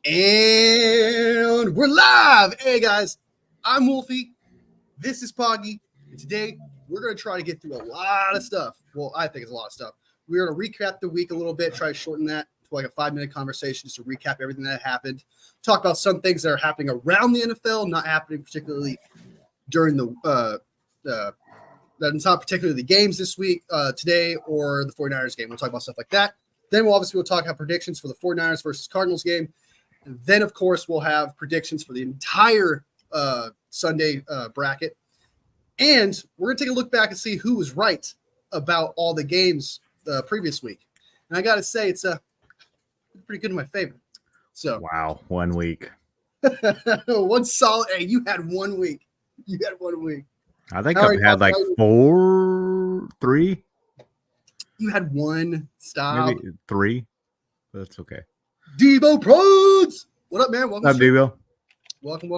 And we're live. Hey guys, I'm Wolfie. This is Poggy. And today we're going to try to get through a lot of stuff. Well, I think it's a lot of stuff. We're going to recap the week a little bit, try to shorten that to like a 5-minute conversation just to recap everything that happened. Talk about some things that are happening around the NFL, not happening particularly during that's not particularly the games this week, today, or the 49ers game. We'll talk about stuff like that. Then we'll talk about predictions for the 49ers versus Cardinals game. And then, of course, we'll have predictions for the entire Sunday bracket. And we're going to take a look back and see who was right about all the games the previous week. And I got to say, it's pretty good in my favor. So wow, 1 week. One solid. Hey, you had 1 week. You had 1 week. I think I've had like 3. You had one. Stop. Maybe 3. That's okay. Debo Prods. What up, man? Welcome. What's up, Debo? Welcome.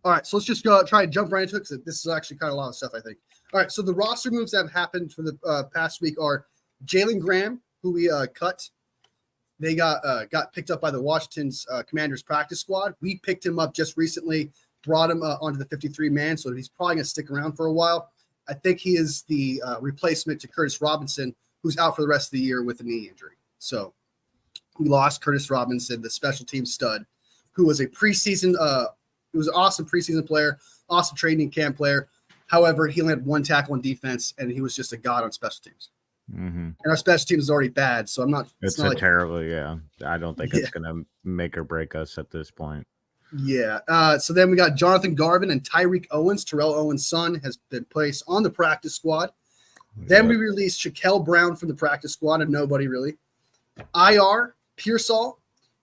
All right, so let's just go try and jump right into it because this is actually kind of a lot of stuff, I think. All right, so the roster moves that have happened for the past week are Jalen Graham, who we cut. They got picked up by the Washington's Commanders practice squad. We picked him up just recently, brought him onto the 53-man, so he's probably going to stick around for a while. I think he is the replacement to Curtis Robinson, who's out for the rest of the year with a knee injury. So we lost Curtis Robinson, the special team stud, who was a preseason he was an awesome preseason player, awesome training camp player. However, he only had 1 tackle on defense, and he was just a god on special teams. Mm-hmm. And our special teams is already bad, so I'm not. It's not terrible, yeah. I don't think it's going to make or break us at this point. Yeah. So then we got Jonathan Garvin and Tyreek Owens. Terrell Owens' son has been placed on the practice squad. Then we released Shaquille Brown from the practice squad, and nobody really. IR Pearsall.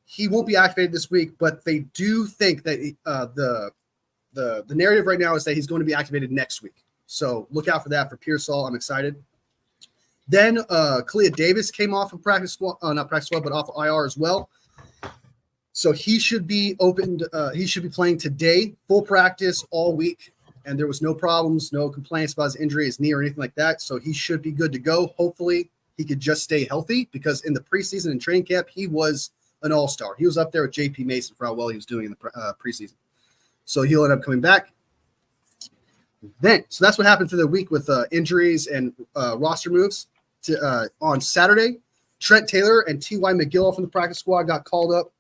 He won't be activated this week, but they do think that the narrative right now is that he's going to be activated next week. So look out for that for Pearsall. I'm excited. Then Kalia Davis came off of practice squad, not practice squad, but off of IR as well. So he should be opened. He should be playing today, full practice all week, and there was no problems, no complaints about his injury, his knee, or anything like that. So he should be good to go. Hopefully, he could just stay healthy because in the preseason and training camp, he was an all-star. He was up there with J.P. Mason for how well he was doing in the preseason. So he'll end up coming back. So that's what happened for the week with injuries and roster moves. On Saturday, Trent Taylor and T.Y. McGill from the practice squad got called up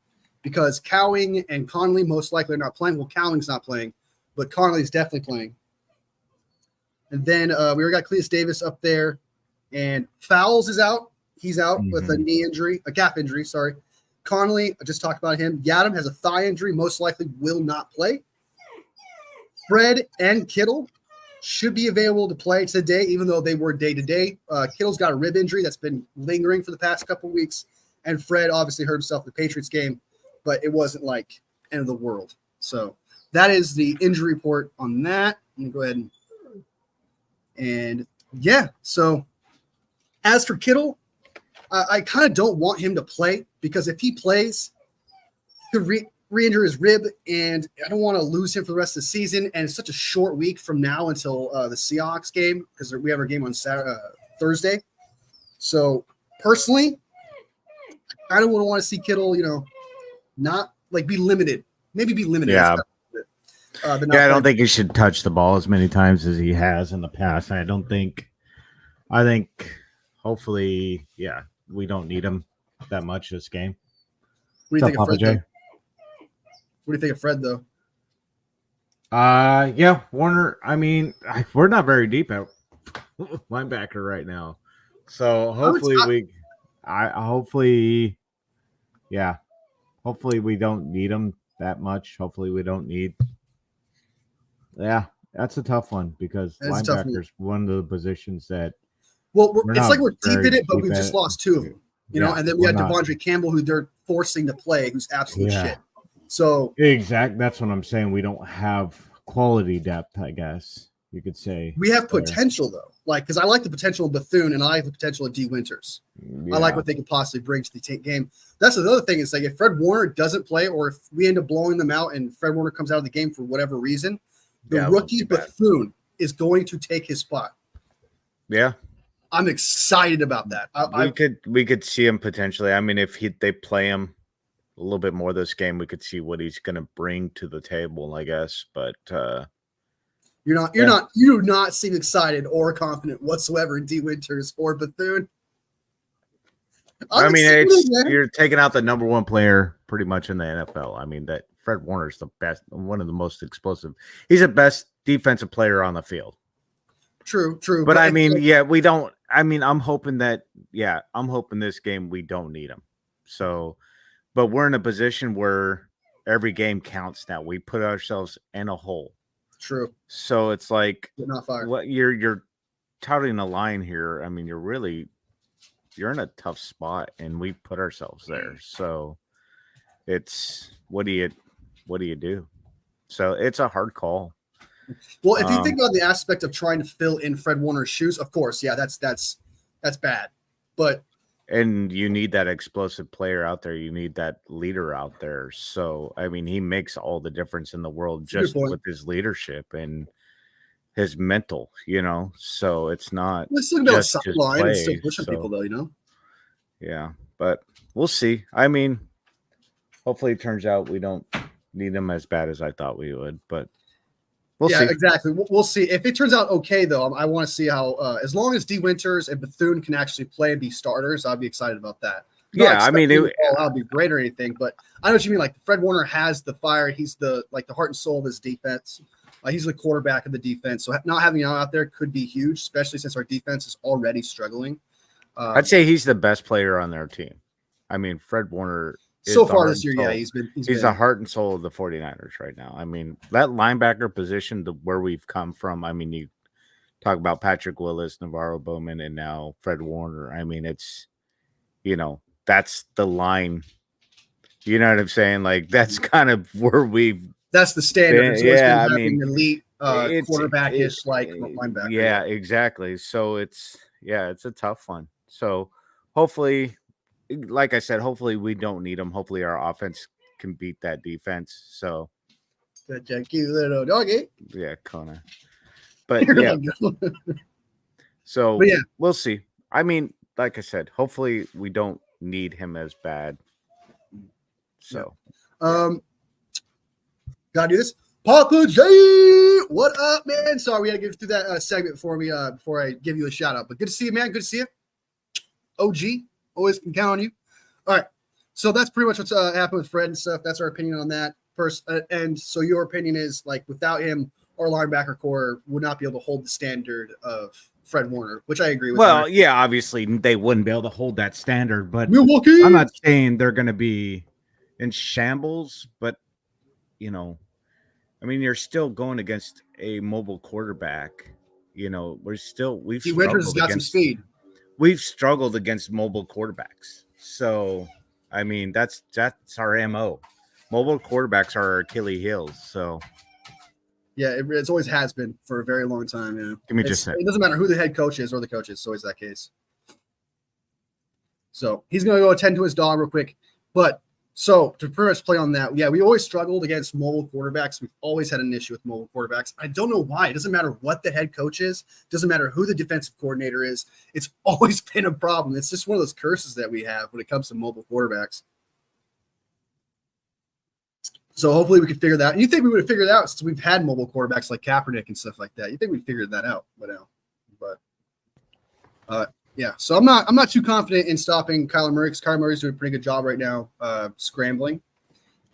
because Cowing and Conley most likely are not playing. Well, Cowing's not playing, but Conley's definitely playing. And then we already got Cletus Davis up there, and Fowles is out. He's out with a calf injury, sorry. Conley, I just talked about him. Yadam has a thigh injury, most likely will not play. Fred and Kittle should be available to play today, even though they were day-to-day. Kittle's got a rib injury that's been lingering for the past couple of weeks, and Fred obviously hurt himself in the Patriots game, but it wasn't like end of the world. So that is the injury report on that. Let me go ahead and yeah. So as for Kittle, I kind of don't want him to play because if he plays, he could re-injure his rib, and I don't want to lose him for the rest of the season. And it's such a short week from now until the Seahawks game because we have our game on Thursday. So personally, I don't want to see Kittle, not like be limited. Maybe be limited. Yeah. I don't think he should touch the ball as many times as he has in the past. I think hopefully, we don't need him that much this game. What do you think of Fred, though? What do you think of Fred, though? Warner. I mean, we're not very deep at linebacker right now, so hopefully hopefully we don't need him that much. Hopefully we don't need. Yeah, that's a tough one because linebacker's one of the positions that. Well, it's like we're deep in it, but we've just lost 2 of them, and then we had Devondre Campbell, who they're forcing to play, who's absolute shit. So exactly, that's what I'm saying. We don't have quality depth, I guess you could say. We have potential though, because I like the potential of Bethune and I like the potential of D. Winters. I like what they could possibly bring to the game. That's the other thing is if Fred Warner doesn't play, or if we end up blowing them out and Fred Warner comes out of the game for whatever reason, the rookie Bethune is going to take his spot. Yeah. I'm excited about that. We could see him potentially. I mean, if they play him little bit more this game, we could see what he's going to bring to the table, I guess. But you do not seem excited or confident whatsoever in D. Winters or Bethune. I mean, you're taking out the number one player pretty much in the NFL. I mean, that Fred Warner's the best, one of the most explosive. He's the best defensive player on the field. True. But I mean, we don't. I mean, I'm hoping this game we don't need him. So, but we're in a position where every game counts now. We put ourselves in a hole. True. So it's like not fired. What you're touting a line here. I mean, you're in a tough spot, and we put ourselves there. So it's what do you do? So it's a hard call. Well, if you think about the aspect of trying to fill in Fred Warner's shoes, of course, yeah, that's bad. And you need that explosive player out there. You need that leader out there. So I mean, he makes all the difference in the world just with his leadership and his mental, So it's not just sideline and still pushing people, though, Yeah, but we'll see. I mean, hopefully it turns out we don't need him as bad as I thought we would, but we'll see. Yeah, exactly. We'll see. If it turns out okay, though, I want to see how, as long as D. Winters and Bethune can actually play and be starters, I'll be excited about that. I mean, it'll be great or anything, but I know what you mean. Like, Fred Warner has the fire. He's the heart and soul of his defense. He's the quarterback of the defense. So not having him out there could be huge, especially since our defense is already struggling. I'd say he's the best player on their team. I mean, Fred Warner so far this year, he's the heart and soul of the 49ers right now. I mean, that linebacker position, where we've come from, I mean, you talk about Patrick Willis, Navarro Bowman, and now Fred Warner. I mean, it's, that's the line. You know what I'm saying? Like, that's kind of where that's the standard. I mean, elite quarterback-ish linebacker. Yeah, exactly. So it's a tough one. So hopefully, like I said, hopefully we don't need them. Hopefully our offense can beat that defense. So good cute little doggy. Yeah, Kona. But yeah. So we'll see. I mean, like I said, hopefully we don't need him as bad. So gotta do this. Papa J, what up, man? Sorry, we had to get through that segment before I give you a shout out. But good to see you, man. Good to see you. OG, always can count on you. All right, so that's pretty much what's happened with Fred and stuff. That's our opinion on that first. And so your opinion is, like, without him, our linebacker core would not be able to hold the standard of Fred Warner, which I agree with. Well, yeah, obviously they wouldn't be able to hold that standard, but Milwaukee. I'm not saying they're going to be in shambles, but I mean, you're still going against a mobile quarterback. We've Winters has got some speed. We've struggled against mobile quarterbacks. So, I mean, that's our MO. Mobile quarterbacks are our Achilles heels. So, yeah, it always has been for a very long time. Give me just a second. It doesn't matter who the head coach is or the coach is. It's always that case. So he's going to go attend to his dog real quick. But so to pretty much play on that, yeah, we always struggled against mobile quarterbacks. We've always had an issue with mobile quarterbacks. I don't know why. It doesn't matter what the head coach is. It doesn't matter who the defensive coordinator is. It's always been a problem. It's just one of those curses that we have when it comes to mobile quarterbacks. So hopefully we can figure that out. And you think we would have figured it out since we've had mobile quarterbacks like Kaepernick and stuff like that. You think we figured that out by now. But yeah, so I'm not too confident in stopping Kyler Murray because Kyler Murray's doing a pretty good job right now scrambling.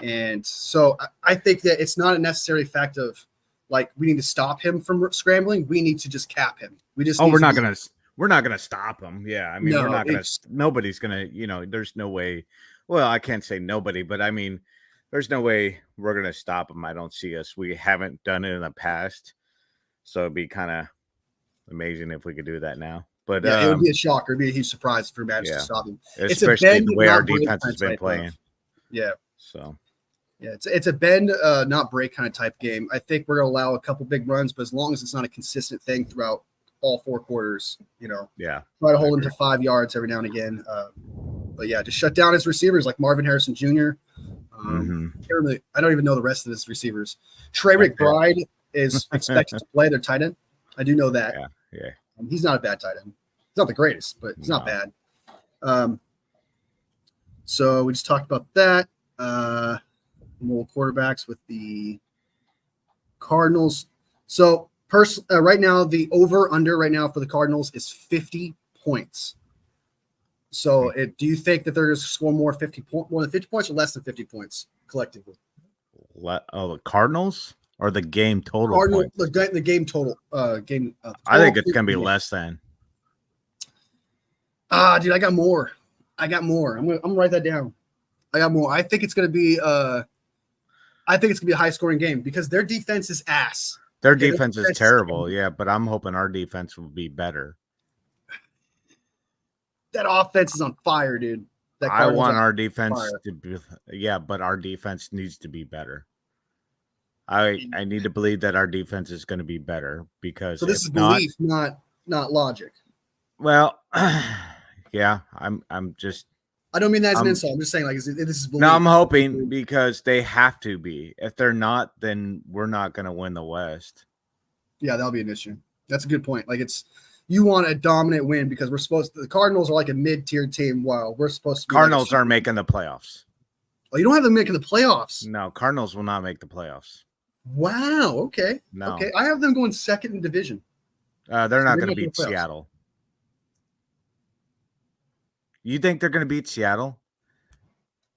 And so I think that it's not a necessary fact of, like, we need to stop him from scrambling. We need to just cap him. We're not gonna stop him. Yeah, I mean, we're not gonna. Nobody's gonna. There's no way. Well, I can't say nobody, but I mean, there's no way we're gonna stop him. I don't see us. We haven't done it in the past, so it'd be kind of amazing if we could do that now. But yeah, it would be a shocker. It'd be a huge surprise if we managed to stop him. Especially the way our defense has been playing. Yeah. So. Yeah, it's a bend, not break kind of type game. I think we're going to allow a couple big runs, but as long as it's not a consistent thing throughout all four quarters, Yeah. Try to hold him to 5 yards every now and again. But yeah, just shut down his receivers like Marvin Harrison Jr. I don't even know the rest of his receivers. Trey McBride is expected to play their tight end. I do know that. Yeah. He's not a bad tight end. He's not the greatest, but he's not bad. So we just talked about that. More quarterbacks with the Cardinals. So right now, the over-under right now for the Cardinals is 50 points. So do you think that they're going to score more than 50 points or less than 50 points collectively? The Cardinals or the game total? The game total. I think it's going to be less than. Dude, I got more. I'm gonna write that down. I got more. I think it's going to be a high scoring game because their defense is ass. Their defense is terrible. Yeah, but I'm hoping our defense will be better. That offense is on fire, dude. I want our defense to be, but our defense needs to be better. I need to believe that our defense is going to be better because so this is belief, not logic. Well, yeah, I'm just. I don't mean that as an insult. I'm just saying, this is belief. No, I'm hoping because they have to be. If they're not, then we're not going to win the West. Yeah, that'll be an issue. That's a good point. You want a dominant win because the Cardinals are like a mid-tier team while we're supposed to be. Cardinals are making the playoffs. Oh, you don't have them making the playoffs? No, Cardinals will not make the playoffs. Wow. Okay. No. Okay. I have them going second in division. They're not going to beat Seattle. You think they're going to beat Seattle?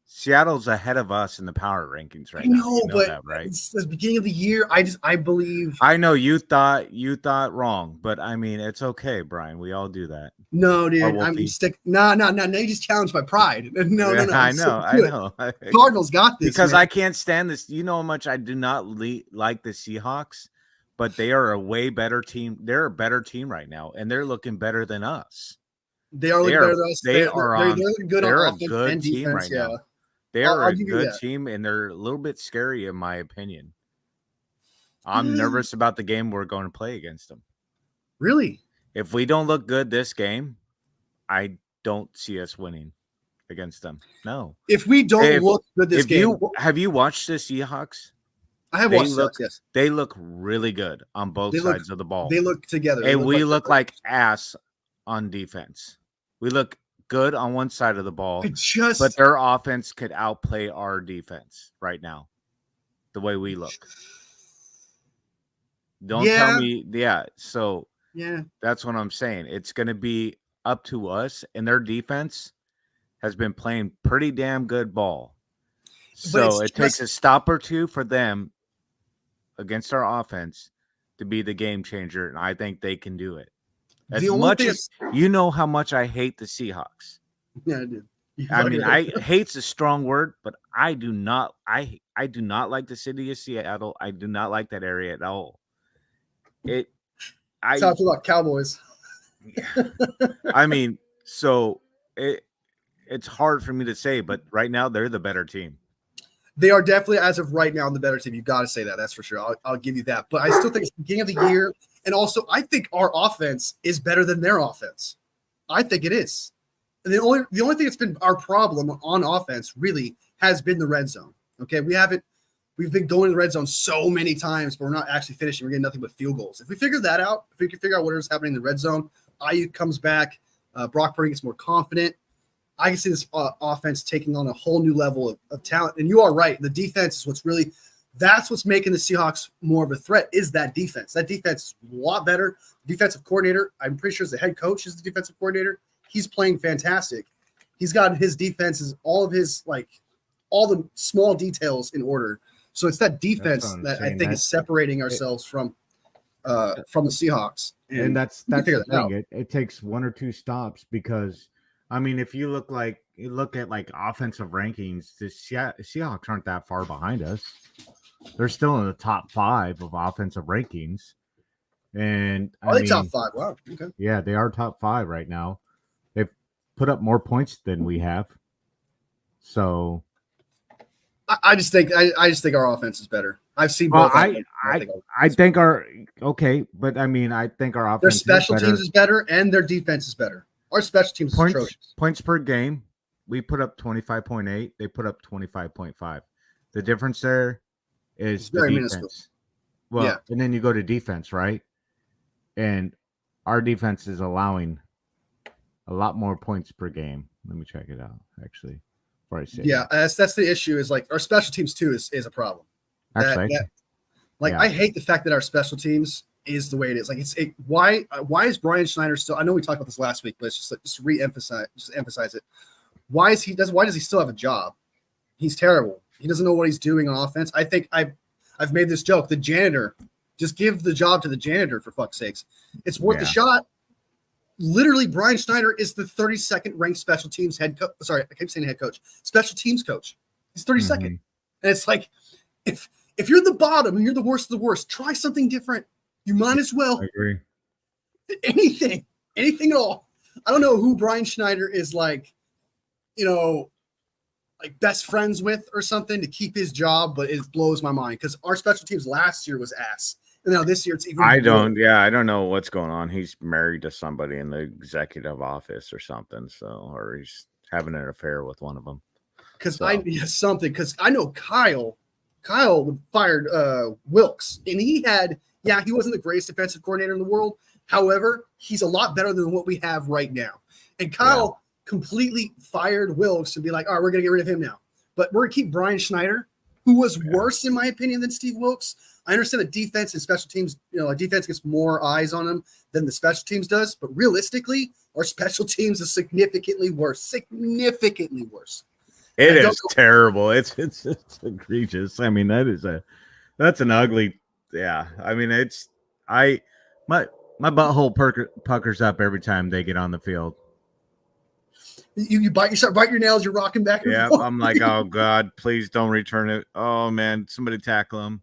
Seattle's ahead of us in the power rankings right now. I know, but that, right? It's the beginning of the year. I believe. I know you thought wrong, but I mean, it's okay, Brian. We all do that. No, dude, I'm stick. No. Now you just challenged my pride. No. I know. Cardinals got this because man. I can't stand this. You know how much I do not like the Seahawks, but they are a way better team. They're a better team right now, and they're looking better than us. They are looking better than us. They're good on offense and defense, team right now. They are a good team, and they're a little bit scary, in my opinion. I'm nervous about the game we're going to play against them. Really? If we don't look good this game, I don't see us winning against them. No. If we don't look good this game. Have you watched the Seahawks? I have watched that, yes. They look really good on both sides of the ball. They look together. And we look like ass on defense. We look good on one side of the ball, but their offense could outplay our defense right now, the way we look. Don't tell me, So that's what I'm saying. It's going to be up to us, and their defense has been playing pretty damn good ball. So it takes a stop or two for them against our offense to be the game changer, and I think they can do it. As much as you know how much I hate the Seahawks. Yeah, I do. I mean, hate's a strong word, but I do not like the city of Seattle. I do not like that area at all. It's how I feel about Cowboys. I mean, so it's hard for me to say, but right now they're the better team. They are definitely, as of right now, the better team. You got to say that. That's for sure. I'll give you that. But I still think it's the beginning of the year. And also, I think our offense is better than their offense. I think it is. And the only thing that's been our problem on offense really has been the red zone. Okay, we've been going to the red zone so many times, but we're not actually finishing. We're getting nothing but field goals. If we figure that out, if we can figure out whatever's happening in the red zone, Ayuk comes back, Brock Purdy gets more confident. I can see this offense taking on a whole new level of talent. And you are right. The defense is that's what's making the Seahawks more of a threat is that defense. That defense is a lot better. Defensive coordinator, I'm pretty sure the head coach is the defensive coordinator. He's playing fantastic. He's got his defenses, all the small details in order. So it's that defense that I think is separating ourselves from the Seahawks. And that's the thing. It takes one or two stops because I mean, if you look at offensive rankings, the Seahawks aren't that far behind us. They're still in the top 5 of offensive rankings. And are they top 5? Wow. Okay. Yeah, they are top 5 right now. They've put up more points than we have. So I just think our offense is better. I've seen both. I think our but I mean I think our offense their special teams is better and their defense is better. Our special teams is atrocious. Points per game, we put up 25.8. They put up 25.5. The difference there is the defense. Minuscule. Well, yeah. And then you go to defense, right? And our defense is allowing a lot more points per game. Let me check it out, actually. Yeah, that's the issue. Is like our special teams too is a problem. Actually, I hate the fact that our special teams is the way it is. Like why is Brian Schneider still? I know we talked about this last week, but it's just emphasize it. Why does he still have a job? He's terrible. He doesn't know what he's doing on offense. I think I've made this joke. The janitor, just give the job to the janitor for fuck's sakes. It's worth a shot. Literally, Brian Schneider is the 32nd ranked special teams head coach. Sorry, I keep saying head coach. Special teams coach. He's 32nd. And it's like, if you're the bottom and you're the worst of the worst, try something different. You might as well. I agree. Anything at all. I don't know who Brian Schneider is like, like best friends with or something to keep his job, but it blows my mind because our special teams last year was ass. And now this year it's even I don't know what's going on. He's married to somebody in the executive office or something, or he's having an affair with one of them. Because I know Kyle fired Wilkes, and he wasn't the greatest defensive coordinator in the world. However, he's a lot better than what we have right now. And Kyle completely fired Wilkes and be like, all right, we're gonna get rid of him now. But we're gonna keep Brian Schneider, who was worse in my opinion than Steve Wilkes. I understand that defense and special teams, defense gets more eyes on them than the special teams does. But realistically, our special teams is significantly worse. It is terrible. It's egregious. I mean, that's an ugly. Yeah. I mean, my butthole puckers up every time they get on the field. You start biting your nails. You're rocking back and forth. I'm like, oh God, please don't return it. Oh man, somebody tackle him.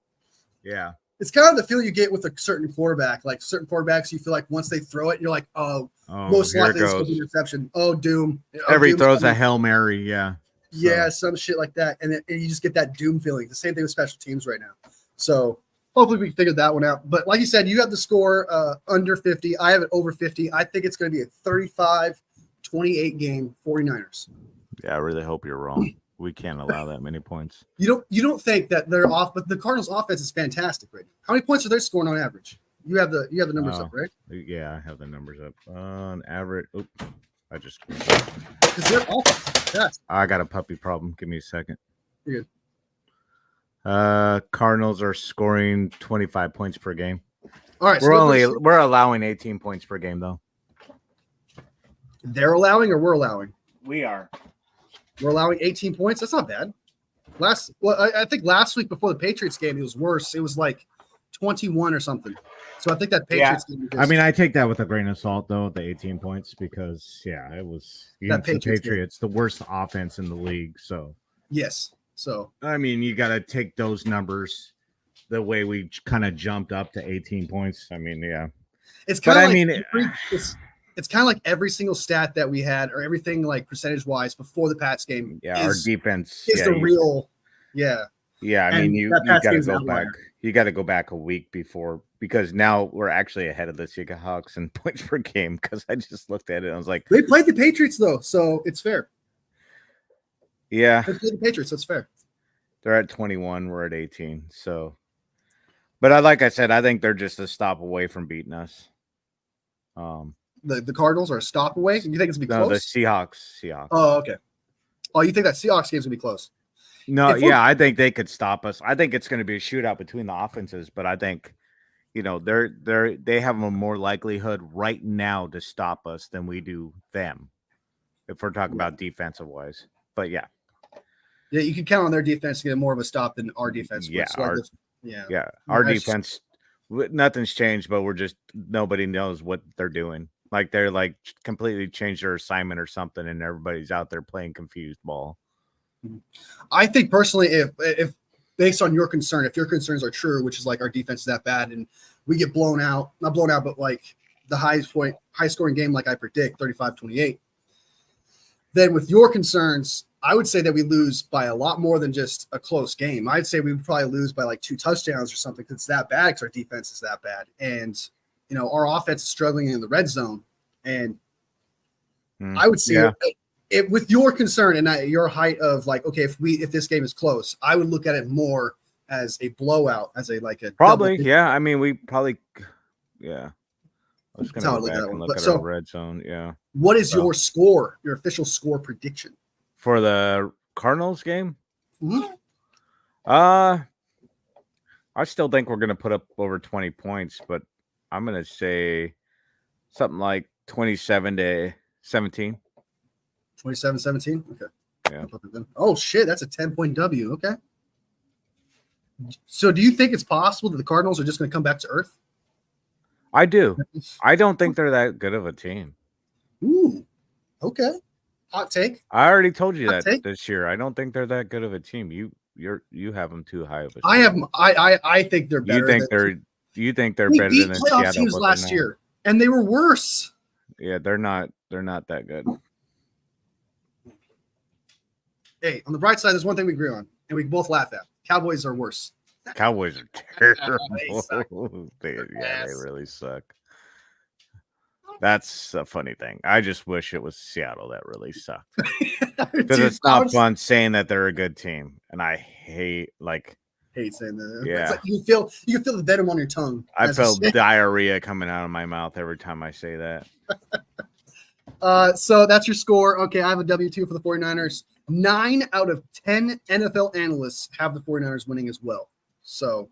Yeah, it's kind of the feel you get with a certain quarterback. Like certain quarterbacks, you feel like once they throw it, you're like, most likely it's going to be an interception. Oh, doom. Everybody throws a Hail Mary. Yeah. Yeah, some shit like that. And you just get that doom feeling. The same thing with special teams right now. So hopefully we figured that one out. But like you said, you have the score under 50. I have it over 50. I think it's going to be a 35-28 game 49ers. Yeah, I really hope you're wrong. We can't allow that many points. You don't think that they're off, but the Cardinals' offense is fantastic right now. How many points are they scoring on average? You have the numbers up, right? Yeah, I have the numbers up. On average, I just because their offense is fantastic. I got a puppy problem. Give me a second. You're good. Cardinals are scoring 25 points per game. All right, we're allowing 18 points per game though. They're allowing or we're allowing? We are. We're allowing 18 points. That's not bad. I think last week before the Patriots game, it was worse. It was like 21 or something. So I think that Patriots game. I mean, I take that with a grain of salt, though, the 18 points, because, it was against the Patriots, the worst offense in the league. So, yes. So, I mean, you got to take those numbers the way we kind of jumped up to 18 points. I mean, yeah. It's kind of it's kind of like every single stat that we had or everything like percentage-wise before the Pats game. Yeah, our defense is the real. Yeah. Yeah, I mean, you got to go back. You got to go back a week before because now we're actually ahead of the Seahawks in points per game because I just looked at it and I was like, they played the Patriots though, so it's fair. Yeah, they played the Patriots. That's fair. They're at 21. We're at 18. So, but like I said, I think they're just a stop away from beating us. The Cardinals are a stop away. You think it's gonna be close? No, the Seahawks. Oh, okay. Oh, you think that Seahawks game's gonna be close? No, I think they could stop us. I think it's going to be a shootout between the offenses, but I think, they have a more likelihood right now to stop us than we do them, if we're talking about defensive wise. But yeah, you can count on their defense to get more of a stop than our defense. Our defense, nothing's changed, but nobody knows what they're doing. Like they're like completely changed their assignment or something, and everybody's out there playing confused ball. I think personally, if based on your concern, if your concerns are true, which is like our defense is that bad and we get blown out, not blown out, but like the high scoring game, like I predict 35-28, then with your concerns, I would say that we lose by a lot more than just a close game. I'd say we would probably lose by like 2 touchdowns or something because it's that bad because our defense is that bad. And, our offense is struggling in the red zone. And I would see it with your concern and your height of like, okay, if this game is close, I would look at it more as a blowout, as a probably, yeah. I mean, we probably, yeah. I was going to go back and look at our red zone. Yeah. What is your score, your official score prediction for the Cardinals game? Mhm. I still think we're going to put up over 20 points, but I'm going to say something like 27-17. 27-17? Okay. Yeah. Oh, shit. That's a 10-point W. Okay. So do you think it's possible that the Cardinals are just going to come back to earth? I do. I don't think they're that good of a team. Ooh. Okay. Hot take. I already told you Hot that take. this year. I don't think they're that good of a team. You have them too high of a. I have. I think they're better. You think they're they better beat than playoff Seattle teams last year, and they were worse. Yeah, they're not that good. Hey, on the bright side, there's one thing we agree on, and we both laugh at. Cowboys are worse. Cowboys are terrible. They they really suck. That's a funny thing. I just wish it was Seattle that really sucked. Because it's not fun saying that they're a good team, and I hate saying that. Yeah, it's like you can feel the venom on your tongue. I felt diarrhea coming out of my mouth every time I say that. So that's your score. Okay, I have a W2 for the 49ers. 9 out of 10 NFL analysts have the 49ers winning as well. So,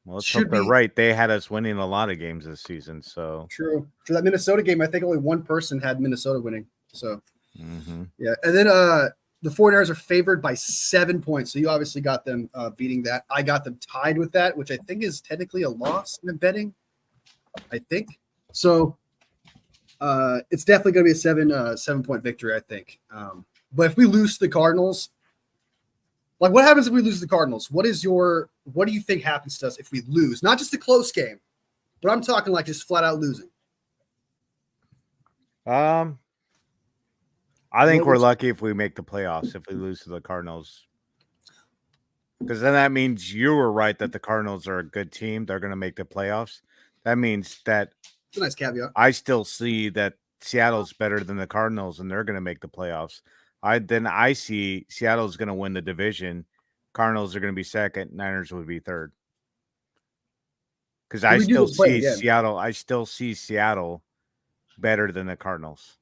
well, let's hope they're right. They had us winning a lot of games this season. So true. For that Minnesota game, I think only one person had Minnesota winning. So, yeah. And then the 49ers are favored by 7 points. So you obviously got them beating that. I got them tied with that, which I think is technically a loss in the betting. I think so. It's definitely going to be a 7-point victory, I think. But if we lose to the Cardinals, like what happens if we lose to the Cardinals? What do you think happens to us if we lose? Not just a close game, but I'm talking like just flat out losing. I think we're lucky if we make the playoffs if we lose to the Cardinals. Because then that means you were right that the Cardinals are a good team. They're going to make the playoffs. That means that it's a nice caveat. I still see that Seattle's better than the Cardinals, and they're going to make the playoffs. I see Seattle's going to win the division. Cardinals are going to be second. Niners would be third. Because I still see Seattle better than the Cardinals.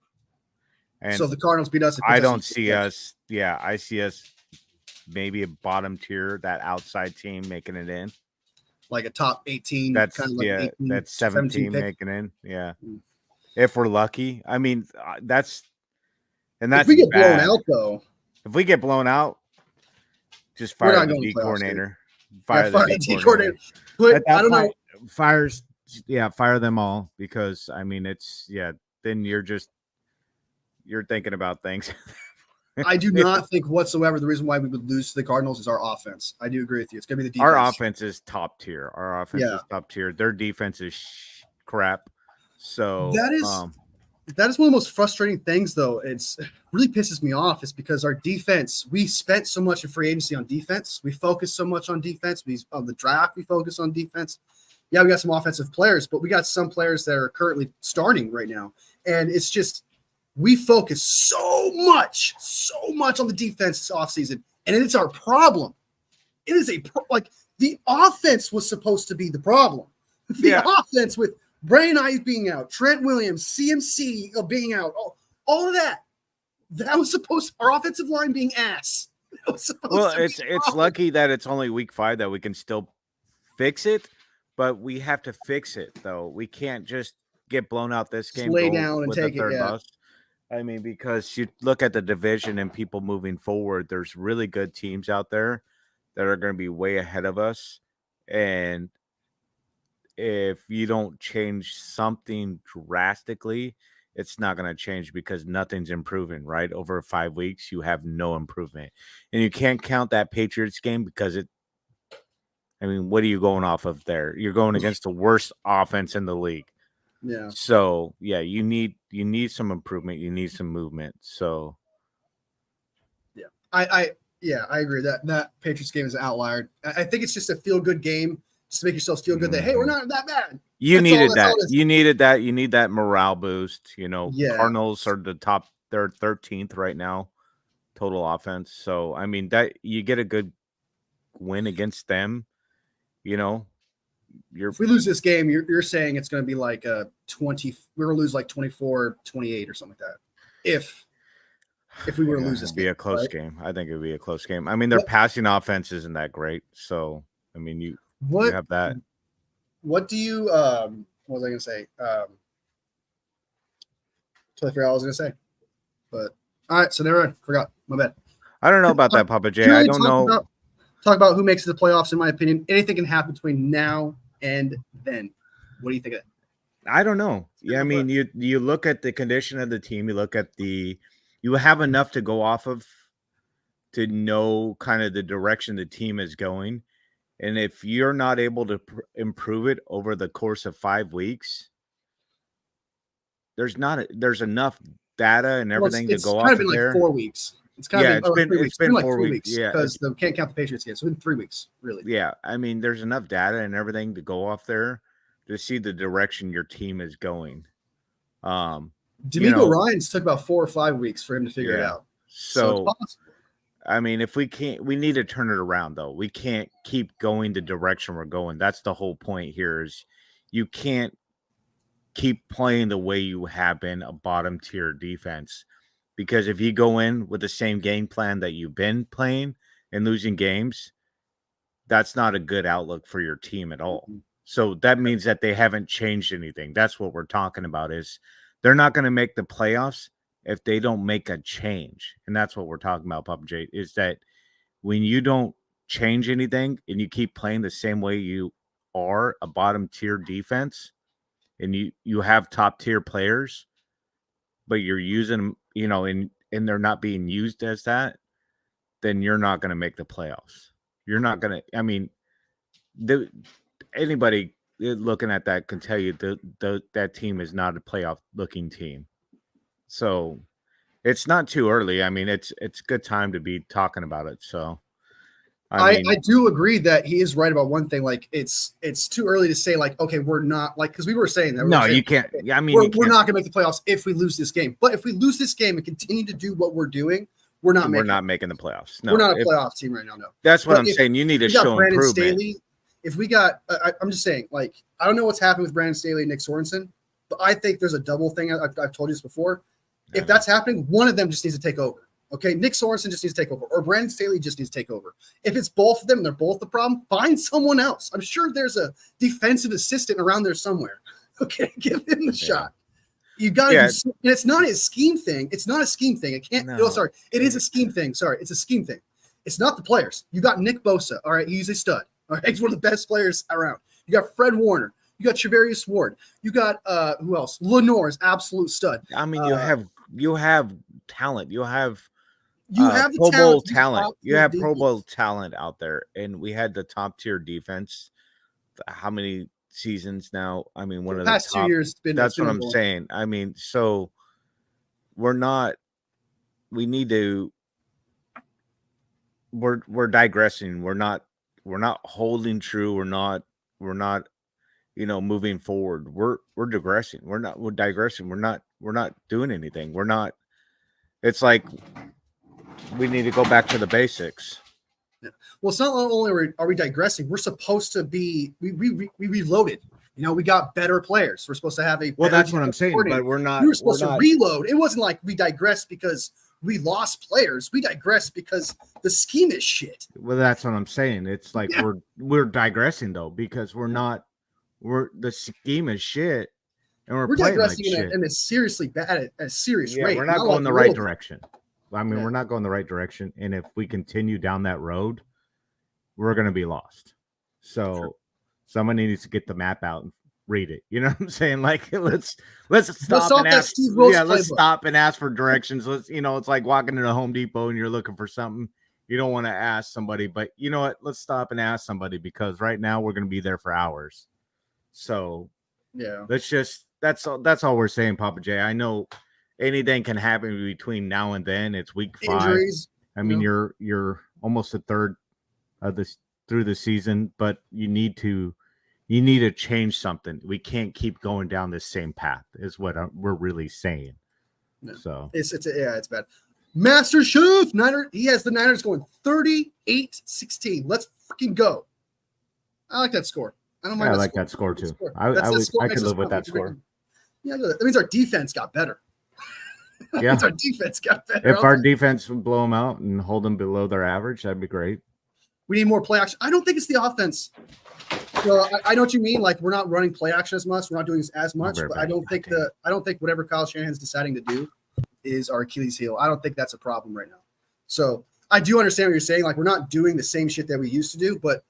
And so if the Cardinals beat us, I don't see us. Yeah, I see us maybe a bottom tier, that outside team making it in. Like a top 18. That's kind of like 18, that's 17 making in. Yeah. If we're lucky. I mean, that's if we get blown out, though. If we get blown out, just fire the D coordinator. Fire the D coordinator. But I don't know. Fire them all because I mean then you're thinking about things. I do not think whatsoever the reason why we would lose to the Cardinals is our offense. I do agree with you. It's going to be the defense. Our offense is top tier. Is top tier. Their defense is crap. So that is one of the most frustrating things, though. It really pisses me off is because our defense, we spent so much in free agency on defense. We focus so much on defense. On the draft, we focus on defense. Yeah, we got some offensive players, but we got some players that are currently starting right now. And it's just we focus so much on the defense this offseason, and it's our problem. It is the offense was supposed to be the problem. The offense with Brandon Ayuk being out, Trent Williams, CMC being out, all of that. That was supposed our offensive line being ass. It's lucky that it's only week 5 that we can still fix it, but we have to fix it though. We can't just get blown out this game. Lay down and take it. Yeah. I mean, because you look at the division and people moving forward, there's really good teams out there that are going to be way ahead of us. And if you don't change something drastically, it's not going to change because nothing's improving, right? Over 5 weeks, you have no improvement. And you can't count that Patriots game because what are you going off of there? You're going against the worst offense in the league. Yeah. So yeah, you need some improvement. You need some movement. So yeah, I agree that Patriots game is an outlier. I think it's just a feel good game, just to make yourselves feel good that hey, we're not that bad. You needed that. You need that morale boost. Cardinals are they're 13th right now, total offense. So I mean that you get a good win against them. If we lose this game, you're saying it's going to be like 20. We're going to lose like 24-28 or something like that. if we were to lose this It'd be game. a close Right? game. I think it would be a close game. I mean, their passing offense isn't that great. So, I mean, you have that. What do you what was I going to say? Totally forgot what I was going to say. But all right, so never mind. Forgot. My bad. I don't know about that, Papa J. I don't know. Talk about who makes the playoffs, in my opinion. Anything can happen between now and then. What do you think of that? I don't know. Yeah, I mean, you look at the condition of the team. You look at you have enough to go off of to know kind of the direction the team is going. And if you're not able to improve it over the course of 5 weeks, there's enough data and everything to go off of like there. 4 weeks. It's kind of been 3 weeks. It's been like 4 weeks. Yeah, because we can't count the Patriots yet. So it's been 3 weeks, really. Yeah, I mean, there's enough data and everything to go off there to see the direction your team is going. D'Amico Ryans took about 4 or 5 weeks for him to figure it out. So it's possible. I mean, if we need to turn it around, though. We can't keep going the direction we're going. That's the whole point here is you can't keep playing the way you have been, a bottom tier defense. Because if you go in with the same game plan that you've been playing and losing games, that's not a good outlook for your team at all. So that means that they haven't changed anything. That's what we're talking about is they're not going to make the playoffs if they don't make a change. And that's what we're talking about, Papa J, is that when you don't change anything and you keep playing the same way you are, a bottom tier defense, and you have top tier players, but you're using them, and they're not being used as that, then you're not going to make the playoffs. You're not going to, I mean, anybody looking at that can tell you that team is not a playoff looking team. So it's not too early. I mean, it's a good time to be talking about it. So I do agree that he is right about one thing. Like it's too early to say like, okay, we're not like, because we were saying that. You can't. Okay, I mean, we're not going to make the playoffs if we lose this game. But if we lose this game and continue to do what we're doing, we're not making the playoffs. No, we're not a playoff team right now. No, that's what I'm saying. You need to show Brandon improvement. Staley, if we got, I'm just saying, like, I don't know what's happened with Brandon Staley and Nick Sorensen, but I think there's a double thing. I've told you this before. If that's happening, one of them just needs to take over. Okay, Nick Sorensen just needs to take over, or Brandon Staley just needs to take over. If it's both of them, they're both the problem. Find someone else. I'm sure there's a defensive assistant around there somewhere. Okay, give him the shot. You got to. And it's not a scheme thing. It's not a scheme thing. It can't. No. Sorry, it is a scheme thing. Sorry, it's a scheme thing. It's not the players. You got Nick Bosa. All right, he's a stud. All right, he's one of the best players around. You got Fred Warner. You got Charvarius Ward. You got who else? Lenore's absolute stud. I mean, you have talent. You have the Pro Bowl talent. You have Pro Bowl talent out there, and we had the top tier defense. How many seasons now? I mean, one of the past top, 2 years. That's what I'm saying. I mean, so we're not. We need to. We're digressing. We're not holding true. We're not. Moving forward. We're digressing. We're digressing. We're not doing anything. We're not. It's like we need to go back to the basics. Yeah. Well, it's not only are we digressing, we're supposed to be we reloaded. We got better players. We're supposed to have a that's what I'm saying, but we're not. We were supposed to reload. It wasn't like we digressed because we lost players. We digressed because the scheme is shit. Well, that's what I'm saying. It's like we're digressing though, because the scheme is shit. And we're playing digressing like shit. in a seriously bad, a serious rate. We're not going the right direction. I mean, we're not going the right direction. And if we continue down that road, we're going to be lost. So someone needs to get the map out and read it. You know what I'm saying? Like, let's stop and ask. Let's stop and ask for directions. It's like walking into Home Depot and you're looking for something. You don't want to ask somebody, but you know what? Let's stop and ask somebody, because right now we're going to be there for hours. So that's all we're saying, Papa J. I know anything can happen between now and then. It's week 5. Injuries. I mean, you're almost a third of this through the season, but you need to change something. We can't keep going down this same path, is what we're really saying. No. So it's bad. Master Chef Niner. He has the Niners going 38-16. Let's freaking go. I like that score. I don't mind. I like that score too. I could live with that score. Yeah, that means our defense got better. Yeah. Our defense got better. If our defense would blow them out and hold them below their average, that'd be great. We need more play action. I don't think it's the offense. So I know what you mean. Like, we're not running play action as much. We're not doing this as much. But I don't think whatever Kyle Shanahan's deciding to do is our Achilles heel. I don't think that's a problem right now. So I do understand what you're saying. Like, we're not doing the same shit that we used to do, but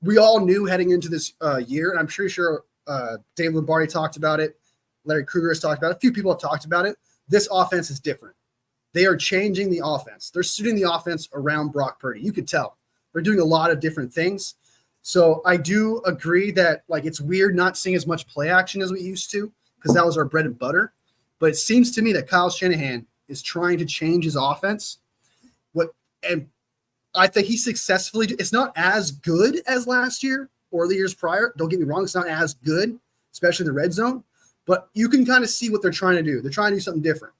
we all knew heading into this year, and I'm pretty sure Dave Lombardi talked about it. Larry Krueger has talked about it. A few people have talked about it. This offense is different. They are changing the offense. They're suiting the offense around Brock Purdy. You could tell. They're doing a lot of different things. So I do agree that, like, it's weird not seeing as much play action as we used to, because that was our bread and butter. But it seems to me that Kyle Shanahan is trying to change his offense. And I think he successfully – it's not as good as last year or the years prior. Don't get me wrong. It's not as good, especially in the red zone. But you can kind of see what they're trying to do. They're trying to do something different.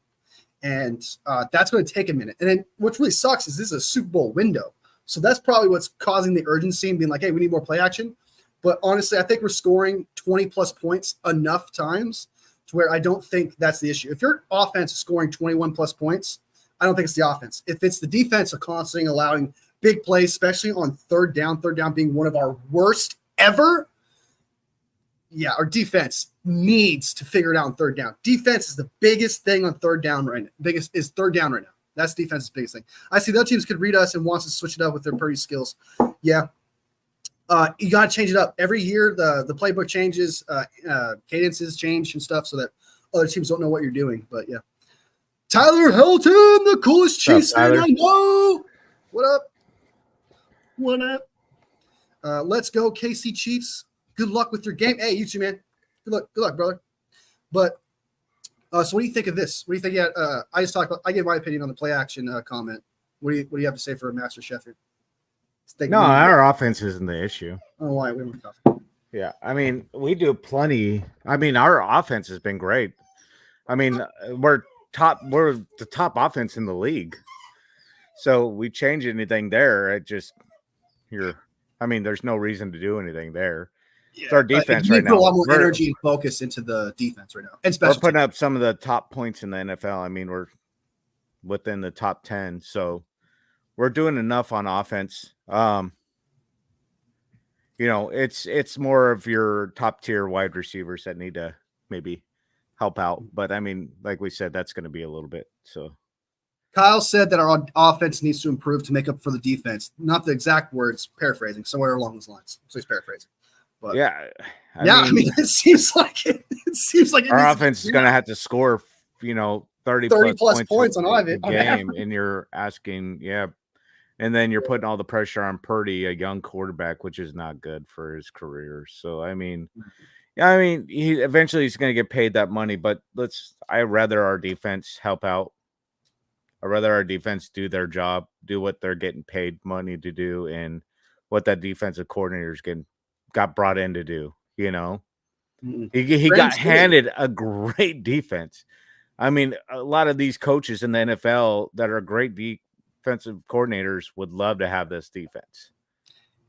And that's going to take a minute. And then what really sucks is this is a Super Bowl window. So that's probably what's causing the urgency and being like, hey, we need more play action. But honestly, I think we're scoring 20-plus points enough times to where I don't think that's the issue. If your offense is scoring 21-plus points, I don't think it's the offense. If it's the defense of constantly allowing big plays, especially on third down being one of our worst ever, yeah, our defense needs to figure it out on third down. Defense is the biggest thing on third down right now. Third down right now. That's defense's biggest thing. I see the other teams could read us and wants to switch it up with their Purdy skills. Yeah. You got to change it up. Every year, the playbook changes, cadences change and stuff so that other teams don't know what you're doing. But, yeah. Tyler Helton, the coolest Chiefs fan I know. What up? What up? Let's go, KC Chiefs. Good luck with your game. Hey, you too, man. Good luck, brother. But so what do you think of this? What do you think? Yeah, I gave my opinion on the play action comment. What do you have to say for Master Chef here? No, our offense isn't the issue. Oh, why? We don't talk. Yeah, I mean, we do plenty. I mean, our offense has been great. I mean, we're the top offense in the league. So we change anything there, there's no reason to do anything there. Yeah, it's our defense right now. Put a lot more energy and focus into the defense right now. And we're putting up some of the top points in the NFL. I mean, we're within the top 10. So we're doing enough on offense. It's more of your top tier wide receivers that need to maybe help out. But I mean, like we said, that's going to be a little bit. So Kyle said that our offense needs to improve to make up for the defense. Not the exact words, paraphrasing, somewhere along those lines. So he's paraphrasing. But yeah, I mean, it seems like it. It seems like our offense is going to have to score, 30 plus points on a game, and you're asking, and then you're putting all the pressure on Purdy, a young quarterback, which is not good for his career. So he's going to get paid that money, but I'd rather our defense help out. I'd rather our defense do their job, do what they're getting paid money to do, and what that defensive coordinator's got brought in to do. He got handed a great defense. I mean, a lot of these coaches in the NFL that are great defensive coordinators would love to have this defense.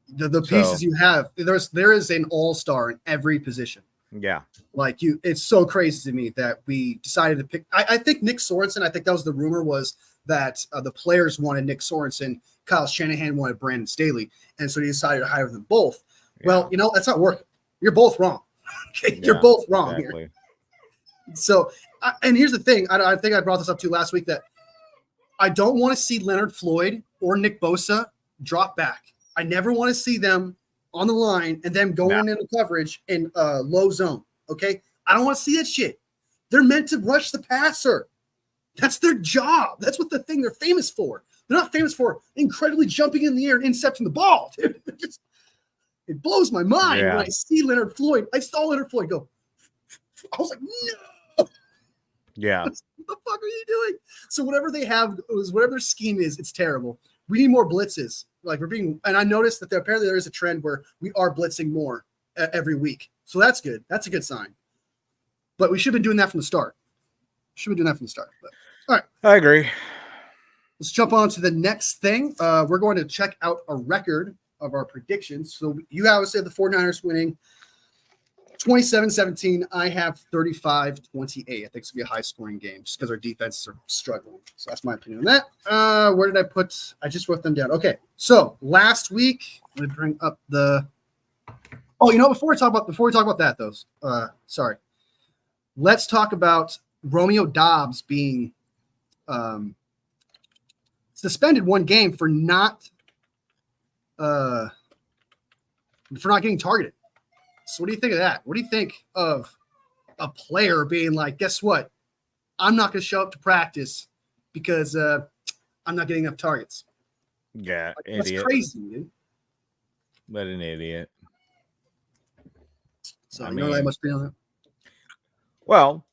The pieces you have, there is an all-star in every position. Yeah. It's so crazy to me that we decided to pick. I think Nick Sorensen, I think that was the rumor, was that the players wanted Nick Sorensen, Kyle Shanahan wanted Brandon Staley, and so he decided to hire them both. Yeah. Well, that's not working. You're both wrong. Okay? You're both wrong here. So, and here's the thing. I think I brought this up to you last week, that I don't want to see Leonard Floyd or Nick Bosa drop back. I never want to see them on the line and them going into coverage in low zone. Okay. I don't want to see that shit. They're meant to rush the passer. That's their job. That's what the thing they're famous for. They're not famous for incredibly jumping in the air and intercepting the ball. Dude. It blows my mind when I see Leonard Floyd. I saw Leonard Floyd go. I was like, no. Yeah. What the fuck are you doing? So whatever they have, whatever their scheme is, it's terrible. We need more blitzes. And I noticed that apparently there is a trend where we are blitzing more every week. So that's good. That's a good sign. But we should have been doing that from the start. But, all right. I agree. Let's jump on to the next thing. We're going to check out a record of our predictions. So you obviously have the 49ers winning 27-17. I have 35-28. I think it's going to be a high-scoring game just because our defenses are struggling. So that's my opinion on that. Where did I put? I just wrote them down. Okay. So last week, let me bring up the – oh, before we talk about that, though, sorry. Let's talk about Romeo Dobbs being suspended one game for not getting targeted. So what do you think of that? What do you think of a player being like, guess what? I'm not going to show up to practice because I'm not getting enough targets. Yeah, that's idiot. Crazy, dude. But an idiot. So you don't really much feel on that. Well,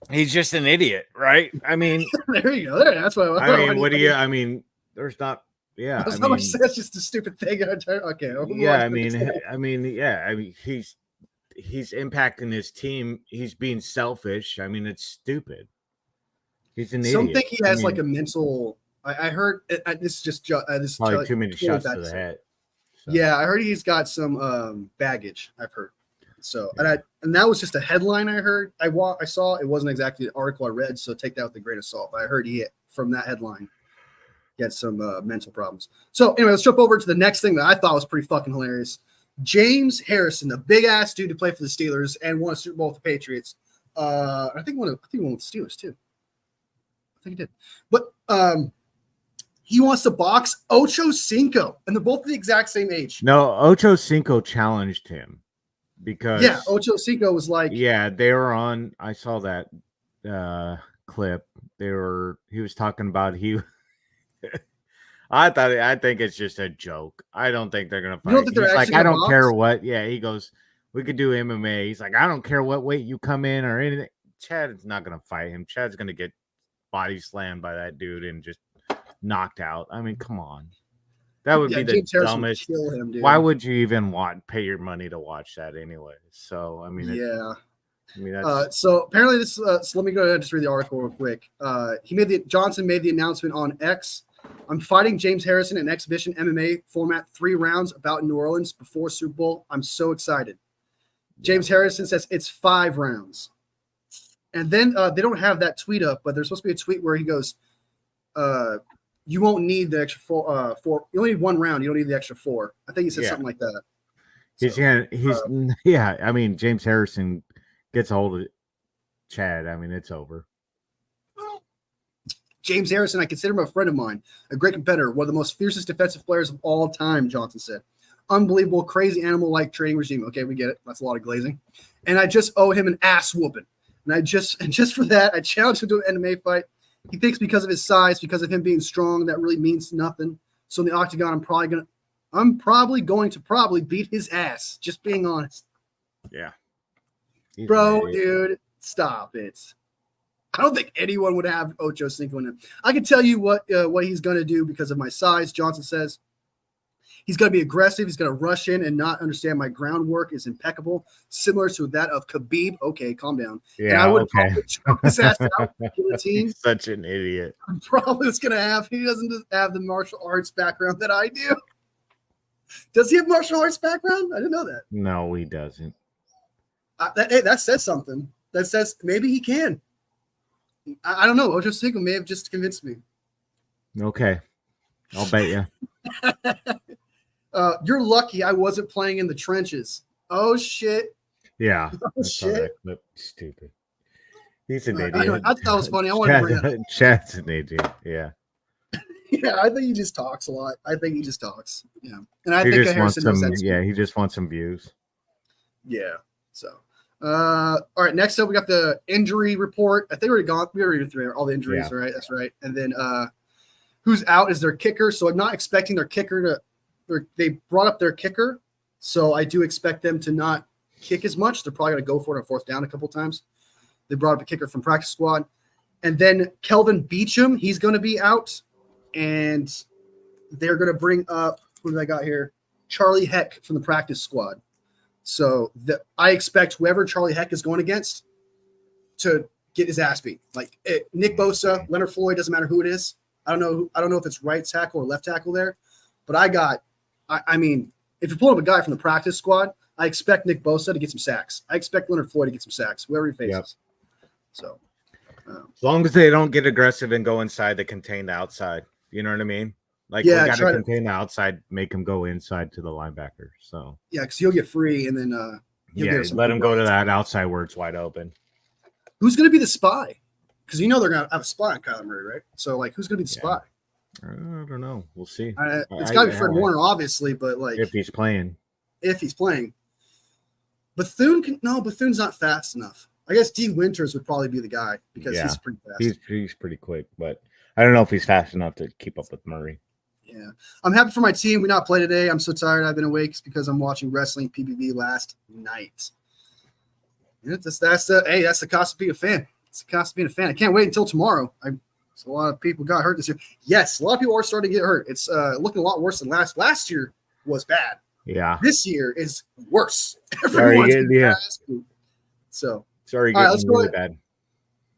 he's just an idiot, right? I mean, there you go. That's what what do you? I mean, there's not. Yeah, that's not much. That's just a stupid thing. Okay. Yeah, he's impacting his team. He's being selfish. I mean, it's stupid. He's an idiot. Some think he has like a mental. I heard this is just this probably too many shots to the head. So. Yeah, I heard he's got some baggage. I've heard. So and that was just a headline I heard. I saw it wasn't exactly the article I read, so take that with a grain of salt. But I heard from that headline he had some mental problems. So anyway, let's jump over to the next thing that I thought was pretty fucking hilarious. James Harrison, the big ass dude to play for the Steelers and won a Super Bowl with the Patriots. I think he won with the Steelers too. I think he did. But he wants to box Ocho Cinco, and they're both the exact same age. No, Ocho Cinco challenged him. Because Ocho Cinco was like, they were on. I saw that clip. He was talking about I think it's just a joke. I don't think they're gonna fight. He's like, I don't care what. Yeah, he goes, we could do MMA. He's like, I don't care what weight you come in or anything. Chad is not gonna fight him. Chad's gonna get body slammed by that dude and just knocked out. I mean, come on. That would be the dumbest. Him, why would you even pay your money to watch that anyway? So I mean, that's... so apparently this. So let me go ahead and just read the article real quick. Johnson made the announcement on X. I'm fighting James Harrison in exhibition MMA format, 3 rounds, about in New Orleans before Super Bowl. I'm so excited. James Harrison says it's 5 rounds, and then they don't have that tweet up, but there's supposed to be a tweet where he goes, you won't need the extra 4. You only need 1 round. You don't need the extra 4. I think he said something like that. I mean, James Harrison gets a hold of Chad. I mean, it's over. James Harrison, I consider him a friend of mine, a great competitor, one of the most fiercest defensive players of all time, Johnson said. Unbelievable, crazy animal-like training regime. Okay, we get it. That's a lot of glazing. And I just owe him an ass whooping. And just for that, I challenged him to an MMA fight. He thinks because of his size, because of him being strong, that really means nothing. So in the octagon, I'm probably going to beat his ass. Just being honest. Yeah. Bro, dude, stop it. I don't think anyone would have Ocho Cinco in him. I can tell you what he's going to do because of my size. Johnson says he's going to be aggressive. He's going to rush in and not understand my groundwork is impeccable, similar to that of Khabib. Okay, calm down. Yeah, and I would probably choke his ass out. He's such an idiot. I'm probably what's going to have. He doesn't have the martial arts background that I do. Does he have martial arts background? I didn't know that. No, he doesn't. That says something. That says maybe he can. I don't know. Ocho Cinco may have just convinced me. Okay. I'll bet you. You're lucky I wasn't playing in the trenches. Oh, shit. Yeah. Oh, shit. Stupid. He's an idiot. I thought it was funny. I wanted to bring that up. Chad's an idiot. Yeah. Yeah, I think he just talks a lot. Yeah. And I think Harrison knows that. Yeah, he just wants some views. Yeah. So, all right. Next up, we got the injury report. I think we already through all the injuries, yeah. Right? That's right. And then who's out is their kicker. So I'm not expecting their kicker they brought up their kicker. So I do expect them to not kick as much. They're probably going to go for it on 4th down a couple times. They brought up a kicker from practice squad. And then Kelvin Beachum, he's going to be out. And they're going to bring up, who do I got here? Charlie Heck from the practice squad. So I expect whoever Charlie Heck is going against to get his ass beat. Like Nick Bosa, Leonard Floyd, doesn't matter who it is. I don't know if it's right tackle or left tackle there. But I mean, if you're pulling up a guy from the practice squad, I expect Nick Bosa to get some sacks. I expect Leonard Floyd to get some sacks, whoever he faces. Yep. So, as long as they don't get aggressive and go inside to contain the outside, you know what I mean? Like, we got to contain the outside, make him go inside to the linebacker. So, yeah, because he'll get free and then let him go to that outside where it's wide open. Who's going to be the spy? Because they're going to have a spy on Kyler Murray, right? So, like, who's going to be the spy? I don't know. We'll see. It's got to be Fred Warner, obviously, but like if he's playing. Bethune's not fast enough. I guess D. Winters would probably be the guy because he's pretty fast. He's pretty quick, but I don't know if he's fast enough to keep up with Murray. Yeah, I'm happy for my team. We not play today. I'm so tired. I've been awake because I'm watching wrestling PPV last night. Yeah, that's the cost of being a fan. It's the cost of being a fan. I can't wait until tomorrow. A lot of people got hurt this year. Yes, a lot of people are starting to get hurt. It's looking a lot worse than last year was bad. Yeah. This year is worse. So sorry, really bad.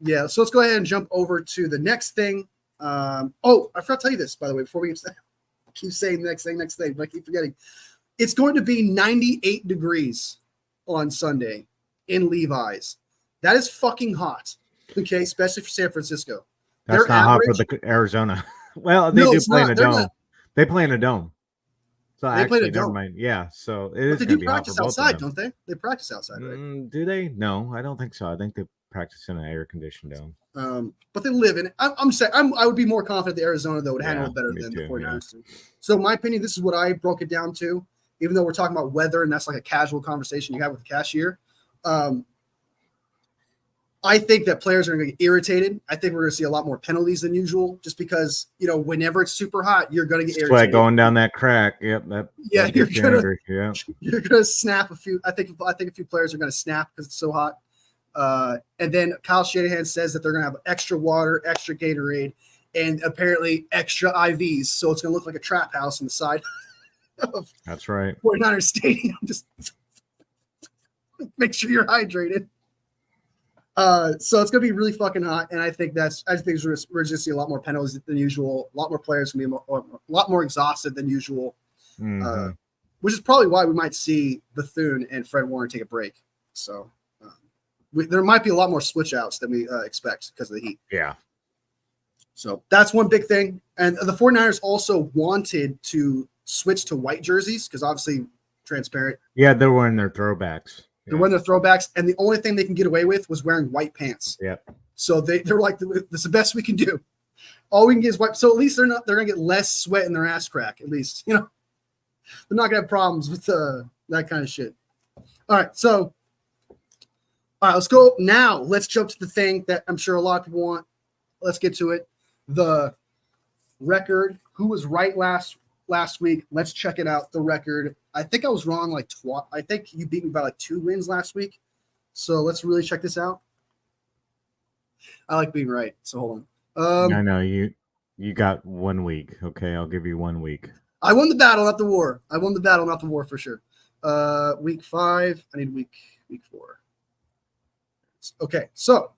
Yeah, so let's go ahead and jump over to the next thing. I forgot to tell you this, by the way, before we get to that. I keep saying next thing, but I keep forgetting. It's going to be 98 degrees on Sunday in Levi's. That is fucking hot. Okay, especially for San Francisco. That's not hot for the Arizona. Well, they do play in a dome. They play in a dome. So they play in a dome. Never mind. Yeah, so it is. But they do practice outside, don't they? They practice outside, right? Do they? No, I don't think so. I think they practice in an air-conditioned dome. But they live in it. I'm saying I would be more confident the Arizona though would handle it better than the 49ers. So my opinion, this is what I broke it down to. Even though we're talking about weather and that's like a casual conversation you have with the cashier. I think that players are going to get irritated. I think we're going to see a lot more penalties than usual, just because whenever it's super hot, you're going to get irritated. Like going down that crack. Yep. You're going to snap a few. I think a few players are going to snap because it's so hot. And then Kyle Shanahan says that they're going to have extra water, extra Gatorade, and apparently extra IVs. So it's going to look like a trap house on the side of that's right 49ers Stadium. Just make sure you're hydrated. So it's gonna be really fucking hot, and I think we're gonna see a lot more penalties than usual. A lot more players gonna be a lot more exhausted than usual, which is probably why we might see Bethune and Fred Warner take a break. So there might be a lot more switch outs than we expect because of the heat. Yeah. So that's one big thing, and the 49ers also wanted to switch to white jerseys because obviously transparent. Yeah, they're wearing their throwbacks. They're wearing their throwbacks, and the only thing they can get away with was wearing white pants. Yep. So they're like, this is the best we can do. All we can get is white. So at least they're gonna get less sweat in their ass crack. At least they're not gonna have problems with that kind of shit. All right, let's go now. Let's jump to the thing that I'm sure a lot of people want. Let's get to it. The record. Who was right last week? Let's check it out. The record. I think I was wrong I think you beat me by 2 wins last week. So let's really check this out. I like being right. So hold on. I know you got 1 week. Okay, I'll give you 1 week. I won the battle, not the war. I won the battle, not the war for sure. Week 5. I need week 4. Okay, so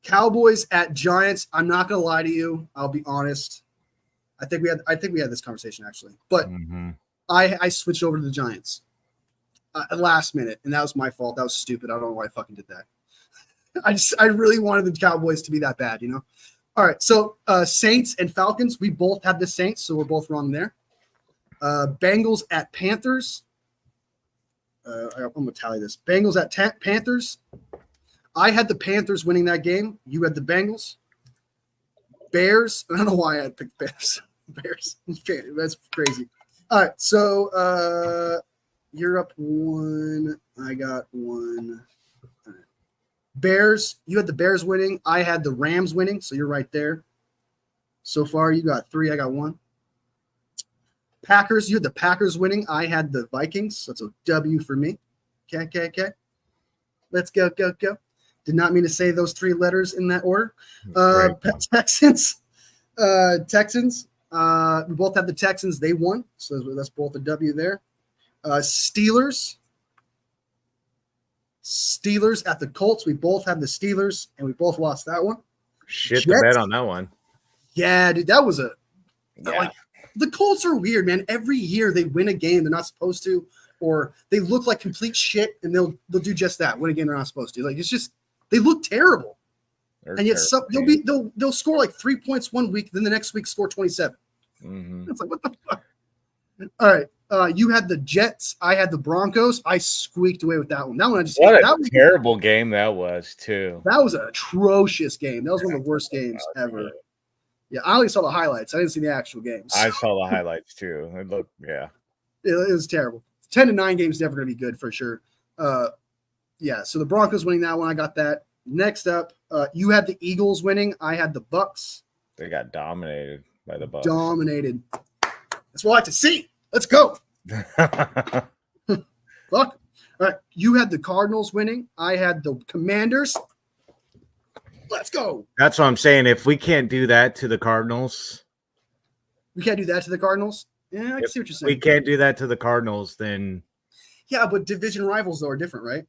Cowboys at Giants. I'm not gonna lie to you. I'll be honest. I think we had this conversation actually, but I switched over to the Giants at last minute, and that was my fault. That was stupid. I don't know why I fucking did that. I really wanted the Cowboys to be that bad, All right, so Saints and Falcons. We both have the Saints, so we're both wrong there. Bengals at Panthers. I'm gonna tally this. Bengals at Panthers. I had the Panthers winning that game. You had the Bengals. Bears. I don't know why I picked Bears. Bears. That's crazy. All right, so you're up 1. I got 1. All right. Bears. You had the Bears winning. I had the Rams winning, so you're right there. So far, you got 3. I got 1. Packers. You had the Packers winning. I had the Vikings. So that's a W for me. Okay. Let's go. Did not mean to say those 3 letters in that order. Texans. Texans. We both have the Texans. They won. So that's both a W there. Steelers. Steelers at the Colts. We both have the Steelers, and we both lost that one. Shit the bet on that one. Yeah, dude, that was the Colts are weird, man. Every year they win a game they're not supposed to, or they look like complete shit, and they'll do just that when a game they're not supposed to. Like it's just they look terrible, and yet they'll score like 3 points one week, then the next week score 27. Mm-hmm. It's like what the fuck. All right. You had the Jets. I had the Broncos. I squeaked away with that one. That one I just what a terrible game that was too. That was an atrocious game. That was one of the worst games ever. Yeah, I only saw the highlights. I didn't see the actual games. I saw the highlights too. It looked, yeah. It was terrible. 10-9 games never going to be good for sure. Yeah, so the Broncos winning that one. I got that. Next up, you had the Eagles winning. I had the Bucks. They got dominated by the Bucks. Dominated. That's what I like to see. Let's go. Fuck. All right. You had the Cardinals winning. I had the Commanders. Let's go. That's what I'm saying. If we can't do that to the Cardinals. We can't do that to the Cardinals? Yeah, I can see what you're saying. We can't do that to the Cardinals, then. Yeah, but division rivals, though, are different, right?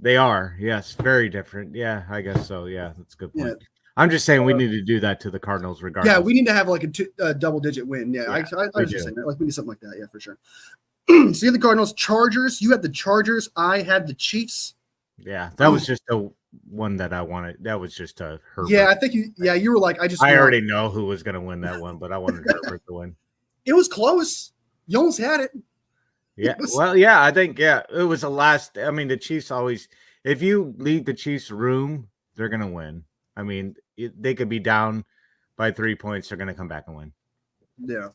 They are. Yes, very different. Yeah, I guess so. Yeah, that's a good point. Yeah. I'm just saying we need to do that to the Cardinals regardless. Yeah, we need to have like a double-digit win. Yeah, I was just saying that. Like we need something like that. Yeah, for sure. So you had the Cardinals, Chargers. You had the Chargers. I had the Chiefs. Yeah, that was just the one that I wanted. That was just a Herbert. Yeah, I think you were like, I already know who was going to win that one, but I wanted Herbert to win. It was close. You almost had it. Yeah. Well, yeah, I think, it was the last. I mean, the Chiefs always, if you leave the Chiefs room, they're going to win. I mean, they could be down by 3 points. They're going to come back and win. Yeah.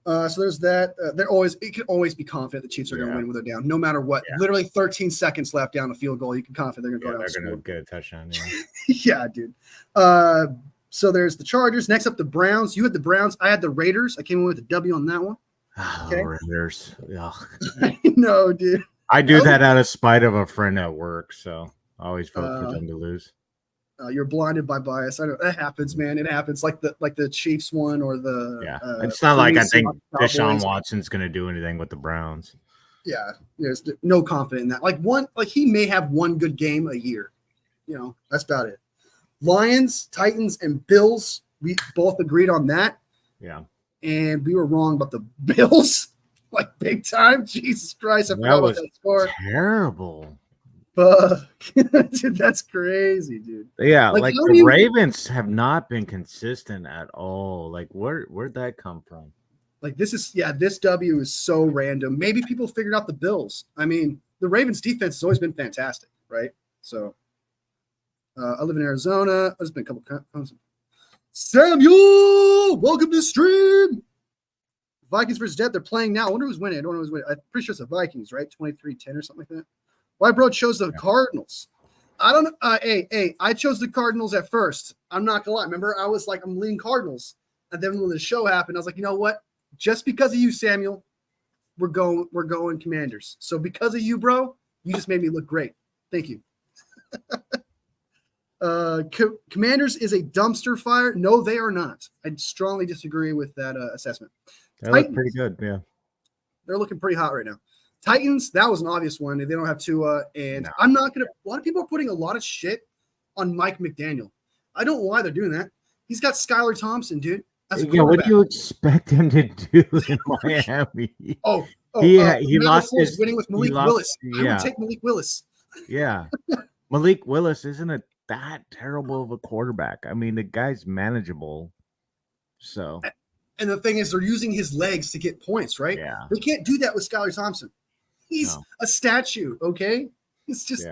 So there's that. It can always be confident the Chiefs are going to win when they're down, no matter what. Yeah. Literally 13 seconds left down a field goal. You can confident they're going to go down. They're going to get a touchdown. Yeah, dude. So there's the Chargers. Next up, the Browns. You had the Browns. I had the Raiders. I came in with a W on that one. Okay. Raiders. Yeah. No, dude. I do that out of spite of a friend at work, so I always vote for them to lose. You're blinded by bias. I know that happens, man. It happens, like the Chiefs one or the. Yeah, it's not like I think Deshaun Watson's going to do anything with the Browns. Yeah, there's no confidence in that. Like he may have one good game a year. That's about it. Lions, Titans, and Bills. We both agreed on that. Yeah, and we were wrong about the Bills, like big time. Jesus Christ, I forgot about that score. Terrible. Dude, that's crazy, dude. Yeah, like the Ravens have not been consistent at all. Like, where'd that come from? Like, this W is so random. Maybe people figured out the Bills. I mean, the Ravens defense has always been fantastic, right? So, I live in Arizona. There's been a couple of Samuel, welcome to the stream. Vikings versus Dead. They're playing now. I wonder who's winning. I don't know who's winning. I'm pretty sure it's the Vikings, right? 23-10 or something like that. Why, bro, chose the Cardinals. I don't know. Hey, I chose the Cardinals at first. I'm not gonna lie. Remember, I was like, I'm leaning Cardinals. And then when the show happened, I was like, you know what? Just because of you, Samuel, we're going Commanders. So because of you, bro, you just made me look great. Thank you. Commanders is a dumpster fire. No, they are not. I strongly disagree with that assessment. They look pretty good, yeah. They're looking pretty hot right now. Titans, that was an obvious one. They don't have Tua, and I'm not gonna. A lot of people are putting a lot of shit on Mike McDaniel. I don't know why they're doing that. He's got Skylar Thompson, dude. What do you expect him to do in Miami? He lost his winning with Malik Willis. I would take Malik Willis. Yeah, Malik Willis isn't that terrible of a quarterback. I mean, the guy's manageable. So. And the thing is, they're using his legs to get points, right? Yeah. They can't do that with Skylar Thompson. He's a statue, okay? It's just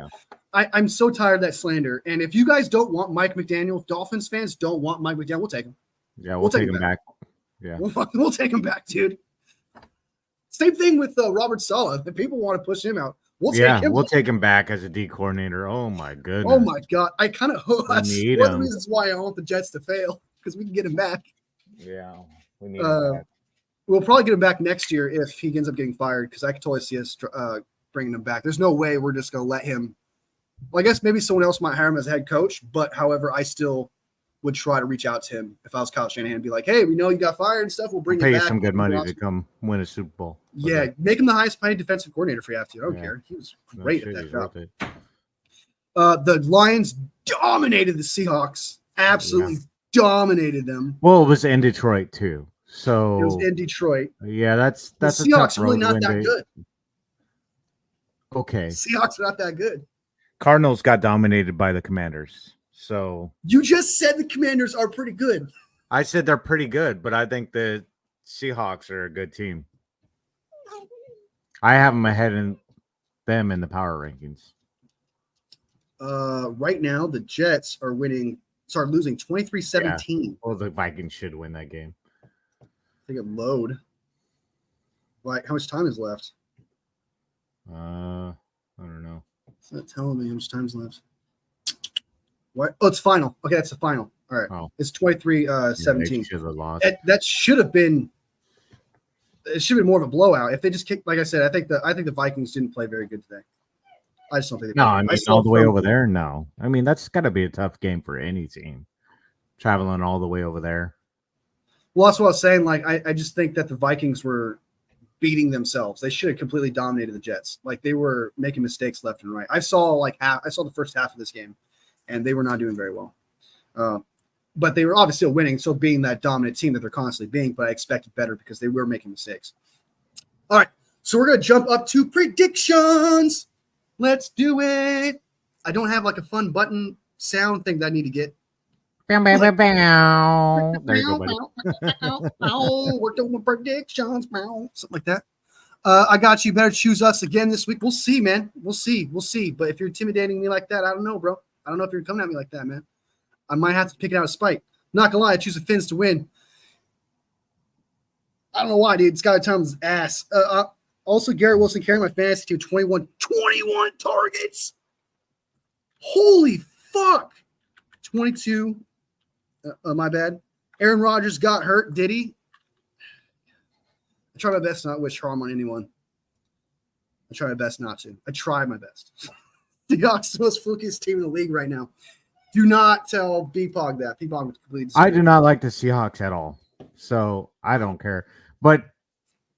I'm so tired of that slander. And if you guys don't want Mike McDaniel, Dolphins fans don't want Mike McDaniel, we'll take him. Yeah, we'll take him back. Yeah. We'll take him back, dude. Same thing with Robert Saleh. If people want to push him out, we'll take him back as a D coordinator. Oh, my goodness. Oh, my God. I kind of hope that's one of the reasons why I want the Jets to fail, because we can get him back. Yeah. We need him back. We'll probably get him back next year if he ends up getting fired, because I could totally see us bringing him back. There's no way we're just going to let him. Well, I guess maybe someone else might hire him as a head coach, but however, I still would try to reach out to him if I was Kyle Shanahan and be like, hey, we know you got fired and stuff. We'll bring you back. Pay you some good money to come win a Super Bowl. Yeah, make him the highest paid defensive coordinator if you have to. I don't care. He was great at that job. The Lions dominated the Seahawks. Absolutely dominated them. Well, it was in Detroit too. So it was in Detroit. Yeah, that's The a tough Seahawks are really road not win. that good. Okay. Seahawks are not that good. Cardinals got dominated by the Commanders. So you just said the Commanders are pretty good. I said they're pretty good, but I think the Seahawks are a good team. I have them ahead in them in the power rankings. Right now, the Jets are losing 23-17. Yeah. Well, the Vikings should win that game. I think it load. Like, how much time is left? I don't know. It's not telling me how much time's left. What? Oh, it's final. Okay, that's the final. All right. Oh. It's 23-17. Should have lost. That should have been. It should have been more of a blowout. If they just kicked, like I said, I think the Vikings didn't play very good today. I just don't think. No, I mean all the way over there. No, I mean that's got to be a tough game for any team, traveling all the way over there. Well, that's what I was saying. Like, I just think that the Vikings were beating themselves. They should have completely dominated the Jets. Like, they were making mistakes left and right. I saw the first half of this game, and they were not doing very well. But they were obviously still winning, so being that dominant team that they're constantly being, but I expected better because they were making mistakes. All right, so we're going to jump up to predictions. Let's do it. I don't have like a fun button sound thing that I need to get. Bow, bow, bow, bow. There you go, buddy. We're doing predictions, something like that. I got you. Better choose us again this week. We'll see, man. We'll see. But if you're intimidating me like that, I don't know, bro. I don't know if you're coming at me like that, man. I might have to pick it out of spite. Not gonna lie, I choose the Finns to win. I don't know why, dude. Scott Thomas' ass. Also, Garrett Wilson carrying my fantasy team 21 targets. Holy fuck. 22. My bad. Aaron Rodgers got hurt. Did he? I try my best not to wish harm on anyone. I try my best not to. I try my best. The Seahawks are the most flukiest team in the league right now. Do not tell B-Pog that. B-Pog would completely I do not like the Seahawks at all, so I don't care. But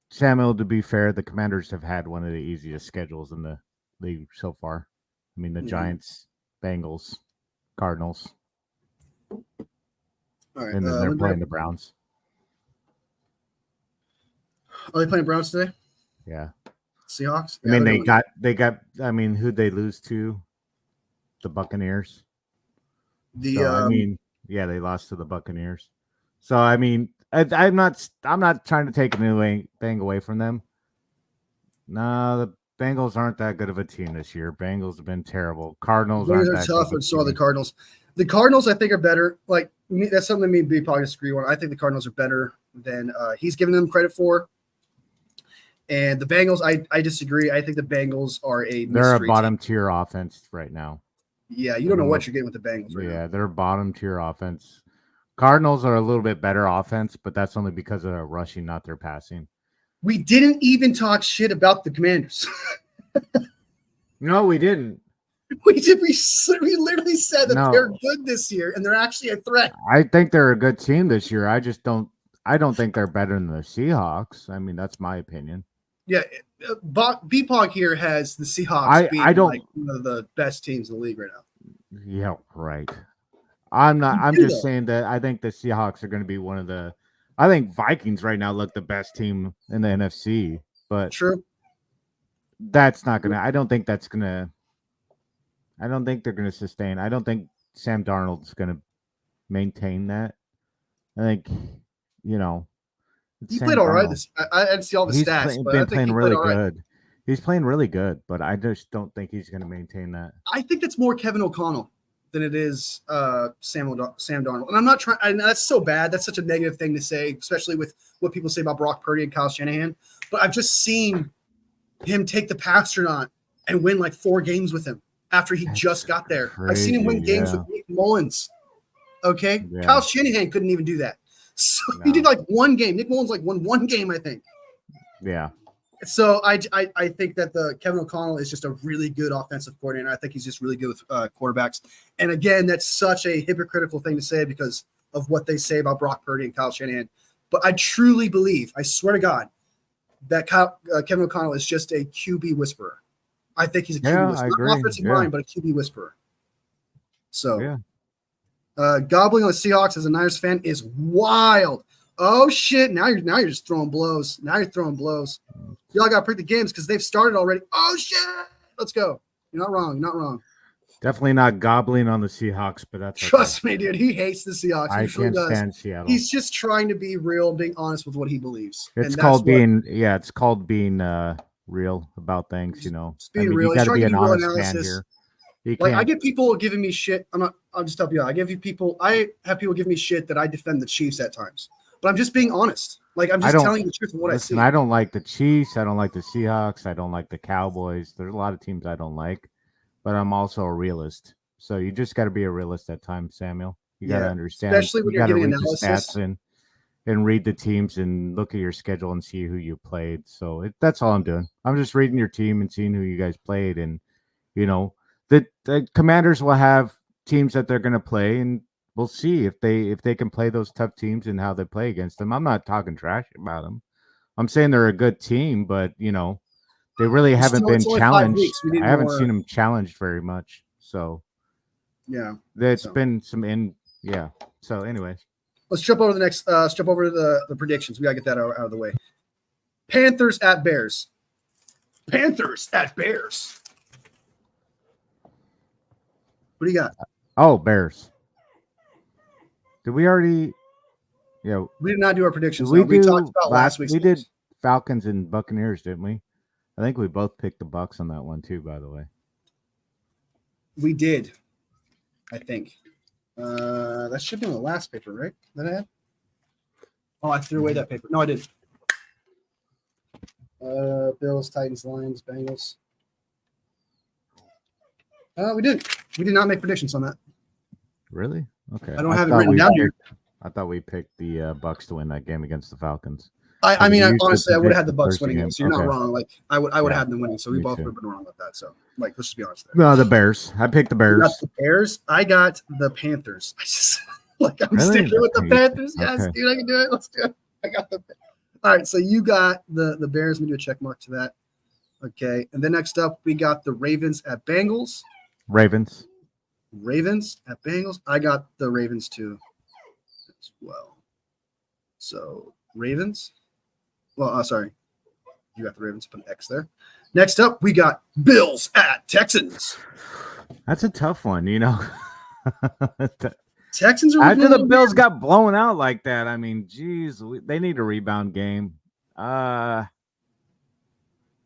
Samuel, to be fair, the Commanders have had one of the easiest schedules in the league so far. I mean, the Giants, Bengals, Cardinals, all right, and then they're playing the Browns. Are they playing Browns today? Yeah. Seahawks? I mean, they got. I mean, who'd they lose to? The Buccaneers. They lost to the Buccaneers. So I mean, I'm not trying to take anything away from them. No, the Bengals aren't that good of a team this year. Bengals have been terrible. Cardinals aren't that tough, and so are the Cardinals. The Cardinals, I think, are better. Like, that's something me and B probably disagree on. I think the Cardinals are better than he's giving them credit for. And the Bengals, I disagree. I think the Bengals are they're a bottom tier offense right now. Yeah, you don't know what you're getting with the Bengals right now. They're bottom tier offense. Cardinals are a little bit better offense, but that's only because of their rushing, not their passing. We didn't even talk shit about the Commanders. No, we didn't. We did. We literally said that they're good this year, and they're actually a threat. I think they're a good team this year. I don't think they're better than the Seahawks. I mean, that's my opinion. Yeah, B-Pog here has the Seahawks being like one of the best teams in the league right now. Yeah, right. I'm just saying that I think the Seahawks are going to be one of the. I think Vikings right now look the best team in the NFC, but true. That's not gonna. I don't think that's gonna. I don't think they're gonna sustain. I don't think Sam Darnold's gonna maintain that. I think, he played all right. I didn't see all the stats, but I think playing he really played good. Right. He's playing really good, but I just don't think he's going to maintain that. I think that's more Kevin O'Connell than it is Sam Darnold. And I'm not trying. And that's so bad. That's such a negative thing to say, especially with what people say about Brock Purdy and Kyle Shanahan. But I've just seen him take the astronaut and win like 4 games with him after he just got there. Crazy, I've seen him win games with Nick Mullins. Okay, Kyle Shanahan couldn't even do that. So he did like 1 game. Nick Mullins won 1 game, I think. Yeah. So I think that the Kevin O'Connell is just a really good offensive coordinator. I think he's just really good with quarterbacks. And again, that's such a hypocritical thing to say because of what they say about Brock Purdy and Kyle Shanahan. But I truly believe, I swear to God, that Kevin O'Connell is just a QB whisperer. I think he's a QB whisperer. Not an offensive mind, but a QB whisperer. So, gobbling on the Seahawks as a Niners fan is wild. Oh shit! Now you're just throwing blows. Now you're throwing blows. Y'all got to pick the games because they've started already. Oh shit! Let's go. You're not wrong. You're not wrong. Definitely not gobbling on the Seahawks, but that's Trust me, dude. He hates the Seahawks. I He truly can't does. stand Seattle. He's just trying to be real, being honest with what he believes. It's called being real about things. You know, just being real. You got to be an honest real man here. Like I get people giving me shit. I'll just help you out. I have people give me shit that I defend the Chiefs at times, but I'm just being honest. Like I'm just telling you the truth of what I see. I don't like the Chiefs. I don't like the Seahawks. I don't like the Cowboys. There's a lot of teams I don't like, but I'm also a realist. So you just got to be a realist at times, Samuel. You got to understand, especially when you're getting analysis. The stats and read the teams and look at your schedule and see who you played. So that's all I'm doing. I'm just reading your team and seeing who you guys played, and you know the Commanders will have teams that they're going to play, and we'll see if they can play those tough teams and how they play against them. I'm not talking trash about them. I'm saying they're a good team, but you know they really haven't been challenged. I haven't seen them challenged very much. So yeah, it's been some So anyways, let's jump over to the predictions. We gotta get that out of the way. Panthers at Bears. What do you got? Oh, Bears. Did we already? Yeah, we did not do our predictions. We talked about last week. We did Falcons and Buccaneers, didn't we? I think we both picked the Bucs on that one too. By the way, we did. I think that should be on the last paper, right? That I had. Oh, I threw away that paper. No, I didn't. Bills, Titans, Lions, Bengals. We didn't. We did not make predictions on that. Really? Okay. I don't have it written down here. I thought we picked the Bucs to win that game against the Falcons. Honestly, I would have had the Bucs winning it. So you're not wrong. Like I would have had them winning. So we both would have been wrong with that. So let's just be honest there. No, the Bears. I picked the Bears. You got the Bears. I got the Panthers. I just I'm sticking with the Panthers. Yes, dude, I can do it. Let's do it. I got the. All right, so you got the Bears. Let me do a check mark to that. Okay, and then next up we got the Ravens at Bengals. Ravens at Bengals. I got the Ravens too as well. So Ravens. Well, sorry. You got the Ravens. Put an X there. Next up, we got Bills at Texans. That's a tough one, you know. Texans are after the Bills got blown out like that. I mean, geez, they need a rebound game. They're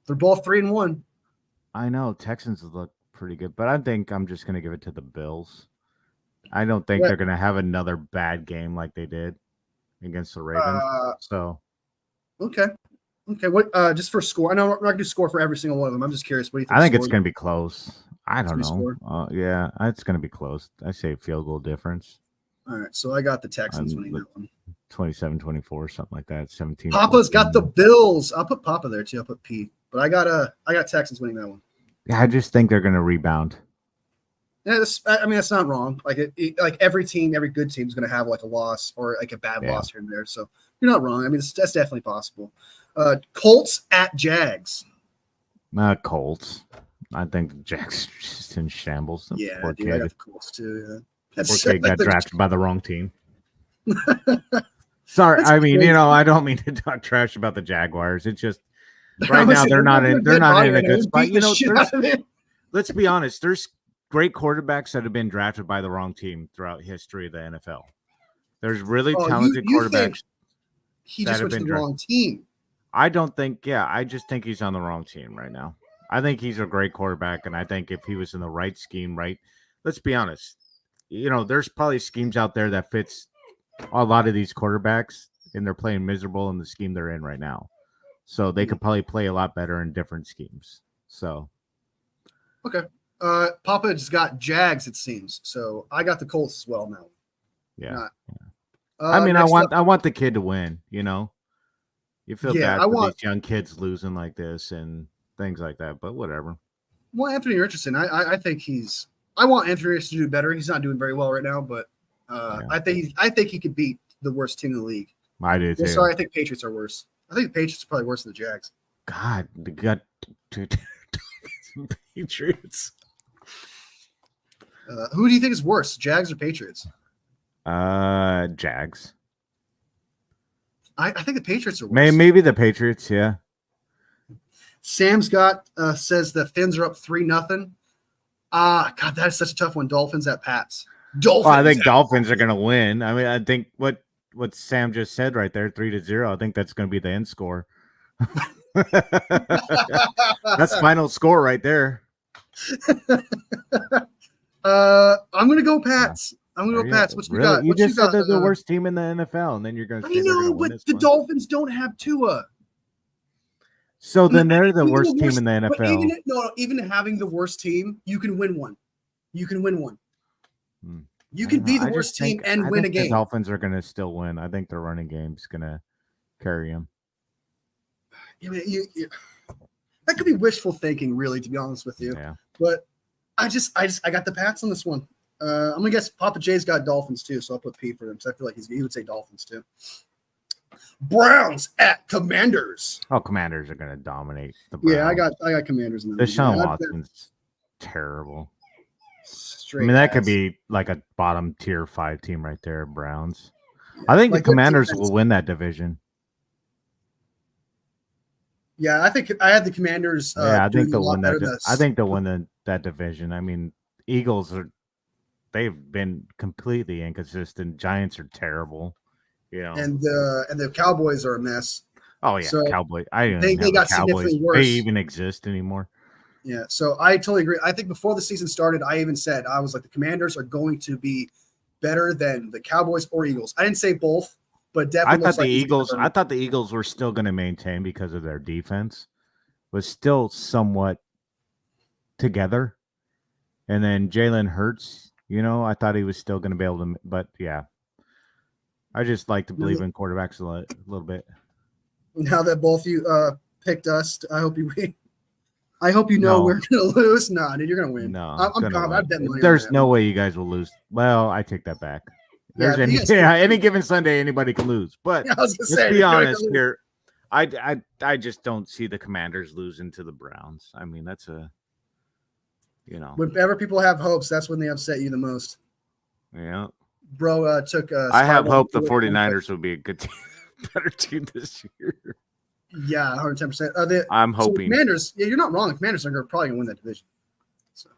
both 3-1. I know Texans look pretty good, but I think I'm just going to give it to the Bills. I don't think they're going to have another bad game like they did against the Ravens. Okay. What? Just for score? I know we're not going to do score for every single one of them. I'm just curious. What do you think? I think it's going to be close. I don't know. Yeah, it's going to be close. I say field goal difference. All right, so I got the Texans winning that one. 27-24, something like that. 17. Papa's got the Bills. I'll put Papa there too. I'll put P. But I got Texans winning that one. Yeah, I just think they're going to rebound. Yeah, that's not wrong. Like like every good team is going to have like a loss or like a bad loss here and there. So you're not wrong. I mean, that's definitely possible. Colts at Jags. Colts. I think the Jags are just in shambles. Yeah, dude, I got the Colts too. Yeah. Poor kid got drafted by the wrong team. Sorry, I mean, I don't mean to talk trash about the Jaguars. It's just right now they're not in a good spot. Let's be honest. There's great quarterbacks that have been drafted by the wrong team throughout history of the NFL. There's really talented quarterbacks. He just went to the wrong team. I don't think. Yeah, I just think he's on the wrong team right now. I think he's a great quarterback, and I think if he was in the right scheme, let's be honest. There's probably schemes out there that fits a lot of these quarterbacks, and they're playing miserable in the scheme they're in right now. So they could probably play a lot better in different schemes. So, okay. Papa just got Jags, it seems. So I got the Colts as well now. Yeah. I mean, I want the kid to win. You feel bad for these young kids losing like this and things like that, but whatever. Well, Anthony Richardson, I think I want Anthony Richardson to do better. He's not doing very well right now, but I think he could beat the worst team in the league. I do too. Sorry, I think Patriots are worse. I think the Patriots are probably worse than the Jags. God, they got two Patriots. Who do you think is worse, Jags or Patriots? Jags. I think the Patriots are worse. Maybe the Patriots, yeah. Sam's got says the Fins are up 3-0. God, that is such a tough one. Dolphins at Pats. Dolphins. Well, I think Dolphins are going to win. I mean, I think what Sam just said right there, 3-0. I think that's going to be the end score. That's final score right there. I'm going to go Pats. I'm going to go Pats. What you got? You just said they're the worst team in the NFL, and then you're going to say they're going to win this but the one. Dolphins don't have Tua. So then they're the worst team in the NFL. Even having the worst team, you can win one. You can win one. You can be the worst team and win a game. The Dolphins are going to still win. I think their running game's going to carry them. That could be wishful thinking, really, to be honest with you. Yeah. But I got the Pats on this one. I'm gonna guess Papa J's got Dolphins too, so I'll put P for him. So I feel like he would say Dolphins too. Browns at Commanders. Oh, Commanders are going to dominate the Browns. Yeah, I got Commanders in there. Deshaun Watson's terrible. Straight that could be like a bottom tier 5 team right there, Browns. I think the Commanders will win that division. Yeah, I think I had the Commanders. I think they'll win that. I think they'll win that division. I mean, Eagles they've been completely inconsistent. Giants are terrible. And the Cowboys are a mess. Oh yeah, so Cowboys. I don't they got significantly worse. They even exist anymore. Yeah, so I totally agree. I think before the season started, I even said I was like the Commanders are going to be better than the Cowboys or Eagles. I didn't say both, but definitely. I thought the Eagles were still going to maintain because of their defense was still somewhat together, and then Jalen Hurts. I thought he was still going to be able to, but yeah. I just like to believe in quarterbacks a little bit. Now that both you picked us, I hope you win. I hope you know we're going to lose. No, dude, you're going to win. No, I'm confident. There's no way you guys will lose. Well, I take that back. Any given Sunday, anybody can lose. But let's be honest here. I just don't see the Commanders losing to the Browns. I mean, that's whenever people have hopes, that's when they upset you the most. Yeah. Bro took I have hope the 49ers will be a good team, better team this year. Yeah, 110%. I'm hoping. Commanders, you're not wrong. The Commanders are probably going to win that division. So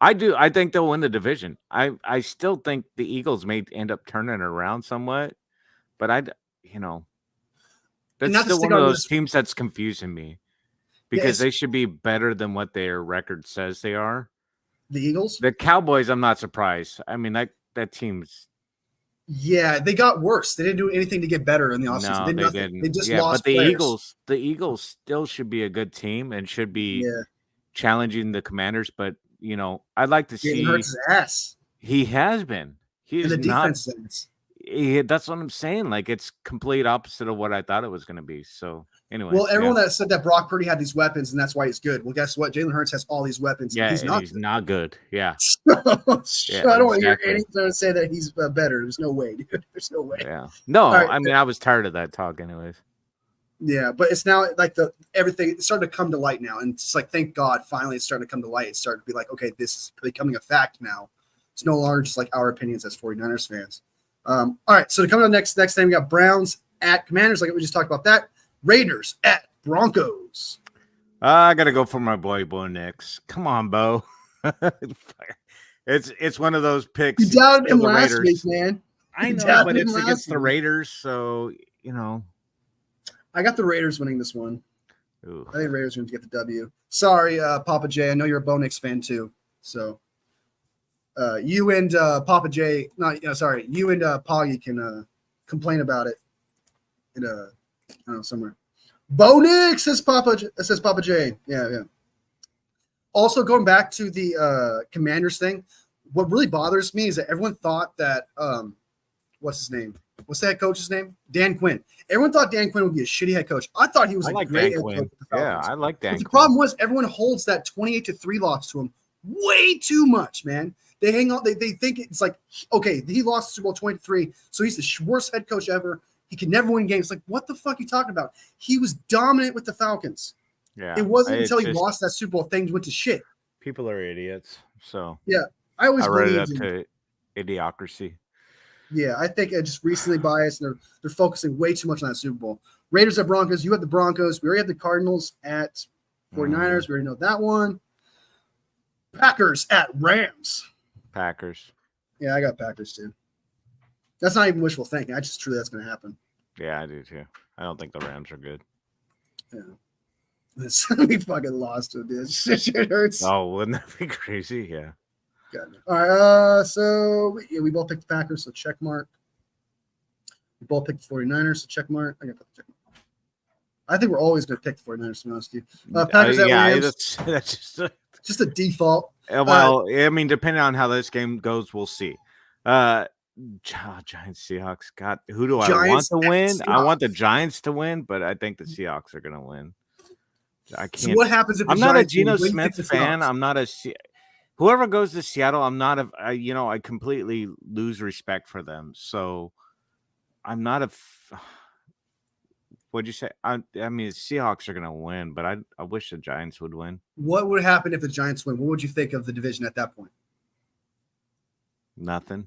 I do. I think they'll win the division. I still think the Eagles may end up turning it around somewhat, but that's still one of those teams that's confusing me because they should be better than what their record says they are. The Eagles? The Cowboys, I'm not surprised. I mean, that team's. Yeah, they got worse. They didn't do anything to get better in the offseason. No, they didn't. They just lost. But players. the Eagles still should be a good team and should be challenging the Commanders. But I'd like to see. Hurts his ass. He has been. He is the not. Defense that's what I'm saying. Like it's complete opposite of what I thought it was going to be. So anyway. Well, everyone that said that Brock Purdy had these weapons and that's why he's good. Well, guess what? Jalen Hurts has all these weapons. Yeah, he's not good. Yeah. I don't want to hear anything to say that he's better. There's no way, dude. There's no way. Yeah. No, right, I mean I was tired of that talk, anyways. Yeah, but it's now like everything it's starting to come to light now, and it's like thank God finally it's starting to come to light. It's starting to be like, okay, this is becoming a fact now. It's no longer just like our opinions as 49ers fans. All right, so to come to the next thing, we got Browns at Commanders, like we just talked about that. Raiders at Broncos. I gotta go for my boy Bo Nix. Come on, Bo. It's one of those picks. You doubted him last week, man. I know, but it's against the Raiders, so I got the Raiders winning this one. Ooh. I think Raiders are going to get the W. Sorry, Papa J. I know you're a Bo Nix fan too. So you and Papa J. You and Poggy can complain about it. I don't know, somewhere. Bo Nix says Papa J. Yeah. Also, going back to the Commanders thing, what really bothers me is that everyone thought that what's his name? What's the head coach's name? Dan Quinn. Everyone thought Dan Quinn would be a shitty head coach. I thought he was a great head coach with the Falcons. Yeah, I like Dan Quinn. The problem was everyone holds that 28-3 loss to him way too much, man. They hang on. They think it's like, okay, he lost the Super Bowl 23, so he's the worst head coach ever. He could never win games. Like, what the fuck are you talking about? He was dominant with the Falcons. Yeah. It wasn't until he lost that Super Bowl things went to shit. People are idiots. So yeah, I always read it up to idiocracy. Yeah, I think it's just recently biased, and they're focusing way too much on that Super Bowl. Raiders at Broncos. You have the Broncos. We already have the Cardinals at 49ers. We already know that one. Packers at Rams. Packers. Yeah, I got Packers too. That's not even wishful thinking. I just truly that's going to happen. Yeah, I do too. I don't think the Rams are good. Yeah. We fucking lost it, dude. Shit hurts. Oh, wouldn't that be crazy? Yeah. All right. So we both picked the Packers, so check mark. We both picked the 49ers, so check mark. I got the check mark. I think we're always going to pick the 49ers, to be honest with you. Packers at Rams. That's just a default. Well, I mean, depending on how this game goes, we'll see. Giants, Seahawks. God, who do I want to win? I want the Giants to win, but I think the Seahawks are going to win. I can't. So what happens if I'm not a Geno Smith fan? I'm not a. Whoever goes to Seattle, I'm not a. I completely lose respect for them. So I'm not a. What'd you say? I mean, the Seahawks are going to win, but I wish the Giants would win. What would happen if the Giants win? What would you think of the division at that point? Nothing.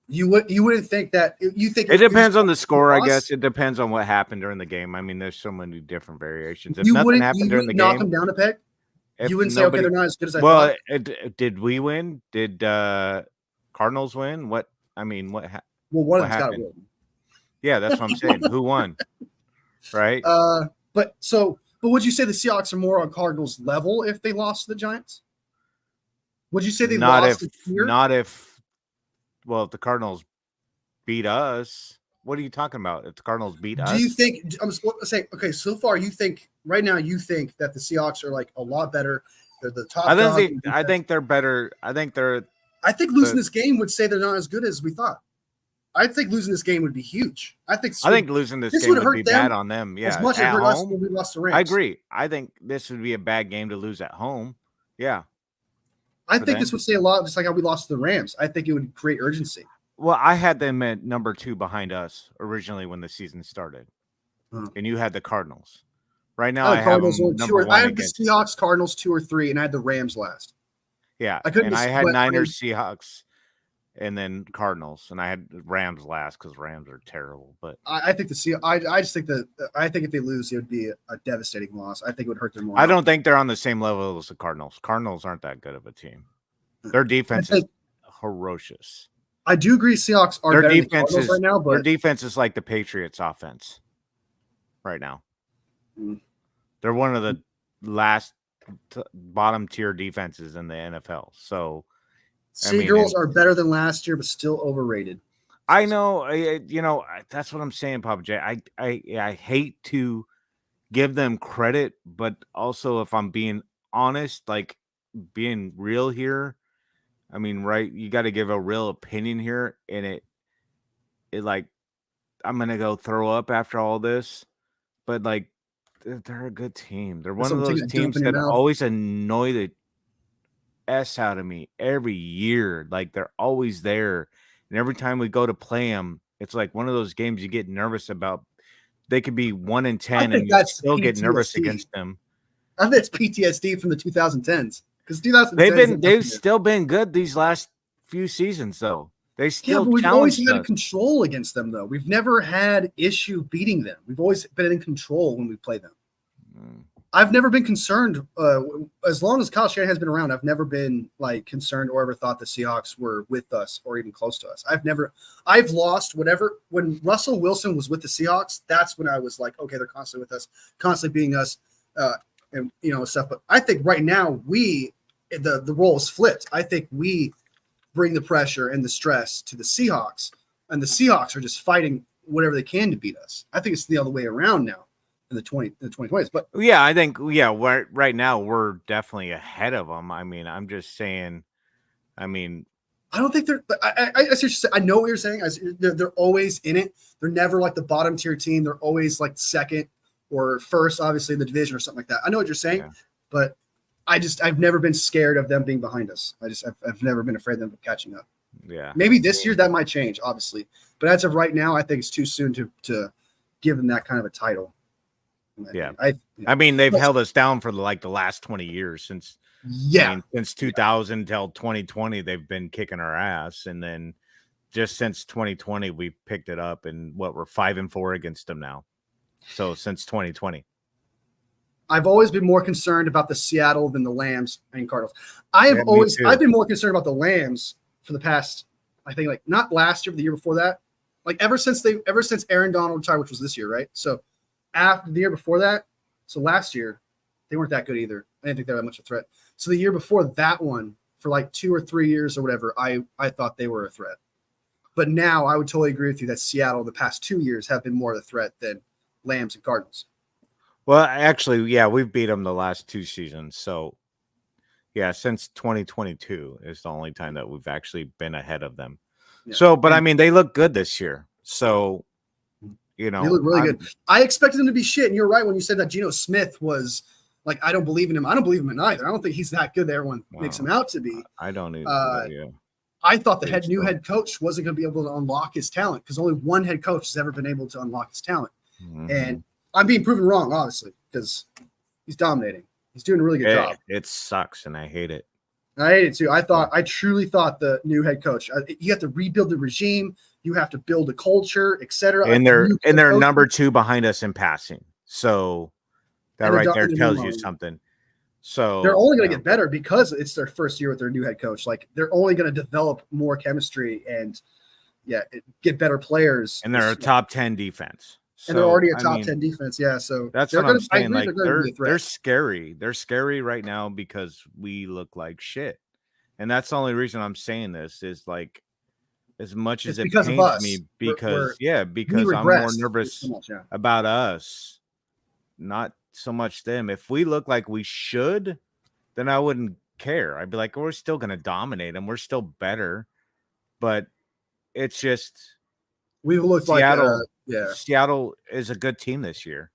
You wouldn't think that. You think it depends on the score, I guess. It depends on what happened during the game. I mean, there's so many different variations. If nothing happened during the game, knock them down a peg. You wouldn't say, okay, they're not as good as I thought. Well, did we win? Did Cardinals win? What? I mean, what? Well, one of them's got to win. Yeah, that's what I'm saying. Who won? Right. But would you say the Seahawks are more on Cardinals level if they lost to the Giants? Would you say they lost this year? Not if. Well, if the Cardinals beat us, what are you talking about? If the Cardinals beat us, do you think? I'm saying, okay. So far, you think right now you think that the Seahawks are like a lot better. They're the top. I think they're better. I think losing this game would say they're not as good as we thought. I think losing this game would be huge. I think losing this game would be bad on them. Yeah, as much as it hurt us when we lost the Rams. I agree. I think this would be a bad game to lose at home. Yeah. I think this would say a lot, just like how we lost to the Rams. I think it would create urgency. Well, I had them at number 2 behind us originally when the season started, and you had the Cardinals. Right now, I have them number 1. I had the Seahawks, Cardinals 2 or 3, and I had the Rams last. Yeah, I had Niners, Seahawks, and then Cardinals, and I had Rams last because Rams are terrible. But I think I just think I think if they lose, it would be a devastating loss. I think it would hurt them more. I don't think they're on the same level as the Cardinals. Cardinals aren't that good of a team. Their defense is ferocious. I do agree. Seahawks are better than Cardinals right now, but their defense is like the Patriots' offense right now. They're one of the last bottom tier defenses in the NFL. So. Seagulls are better than last year, but still overrated. I know, that's what I'm saying, Papa J. I hate to give them credit, but also if I'm being honest, like being real here, I mean, right? You got to give a real opinion here, and it like I'm gonna go throw up after all this, but like they're a good team. They're one of those teams that always annoy the S out of me every year. Like they're always there, and every time we go to play them, it's like one of those games you get nervous about. They could be 1-10 and you still get nervous against them. I think it's PTSD from the 2010s because 2010 they've still been good these last few seasons though. They still but we've always had control against them though. We've never had issue beating them. We've always been in control when we play them. I've never been concerned as long as Kyle Shanahan has been around. I've never been like concerned or ever thought the Seahawks were with us or even close to us. I've lost whatever. When Russell Wilson was with the Seahawks, that's when I was like, okay, they're constantly with us, constantly beating us, and stuff. But I think right now the role is flipped. I think we bring the pressure and the stress to the Seahawks, and the Seahawks are just fighting whatever they can to beat us. I think it's the other way around now. In the 2020s, but yeah, I think right now we're definitely ahead of them. I mean, I'm just saying. I mean, I don't think they're. I see what you're saying. I know what you're saying. They're always in it. They're never like the bottom tier team. They're always like second or first, obviously in the division or something like that. I know what you're saying, but I've never been scared of them being behind us. I've never been afraid of them catching up. Yeah, maybe this year that might change, obviously, but as of right now, I think it's too soon to give them that kind of a title. Yeah, I mean they've held us down for like the last 20 years since 2000 till 2020 they've been kicking our ass, and then just since 2020, we picked it up, and we're 5-4 against them now. So since 2020. I've always been more concerned about the Seattle than the Lambs and Cardinals. I've been more concerned about the Lambs for the past, I think, like not last year, but the year before that. Like ever since Aaron Donald retired, which was this year, right? So after the year before that, so last year, they weren't that good either. I didn't think they were that much of a threat. So the year before that one, for like 2 or 3 years or whatever, I thought they were a threat. But now I would totally agree with you that Seattle the past 2 years have been more of a threat than Lambs and Cardinals. Well, actually, yeah, we've beat them the last 2 seasons. So, yeah, since 2022 is the only time that we've actually been ahead of them. Yeah. So, but I mean, they look good this year. So, you know, they look really good. I expected them to be shit. And you're right when you said that Geno Smith was like, I don't believe in him. I don't believe in him either. I don't think he's that good that everyone makes him out to be. I don't either. Yeah. I thought the new head coach wasn't going to be able to unlock his talent because only one head coach has ever been able to unlock his talent. Mm-hmm. And I'm being proven wrong, obviously, because he's dominating. He's doing a really good job. It sucks, and I hate it. I hate it too. I truly thought the new head coach. You have to rebuild the regime. You have to build a culture, etc. And they're number 2 behind us in passing. So that right there tells you something. So they're only going to get better because it's their first year with their new head coach. Like they're only going to develop more chemistry and get better players. And they're a top 10 defense. So, and they're already a top 10 defense. Yeah. So that's what I'm saying. Like they're scary. They're scary right now because we look like shit. And that's the only reason I'm saying this is like, as much as it pains me because I'm more nervous about us, not so much them. If we look like we should, then I wouldn't care. I'd be like, we're still going to dominate them. We're still better. But it's just we look Seattle. Like Seattle is a good team this year.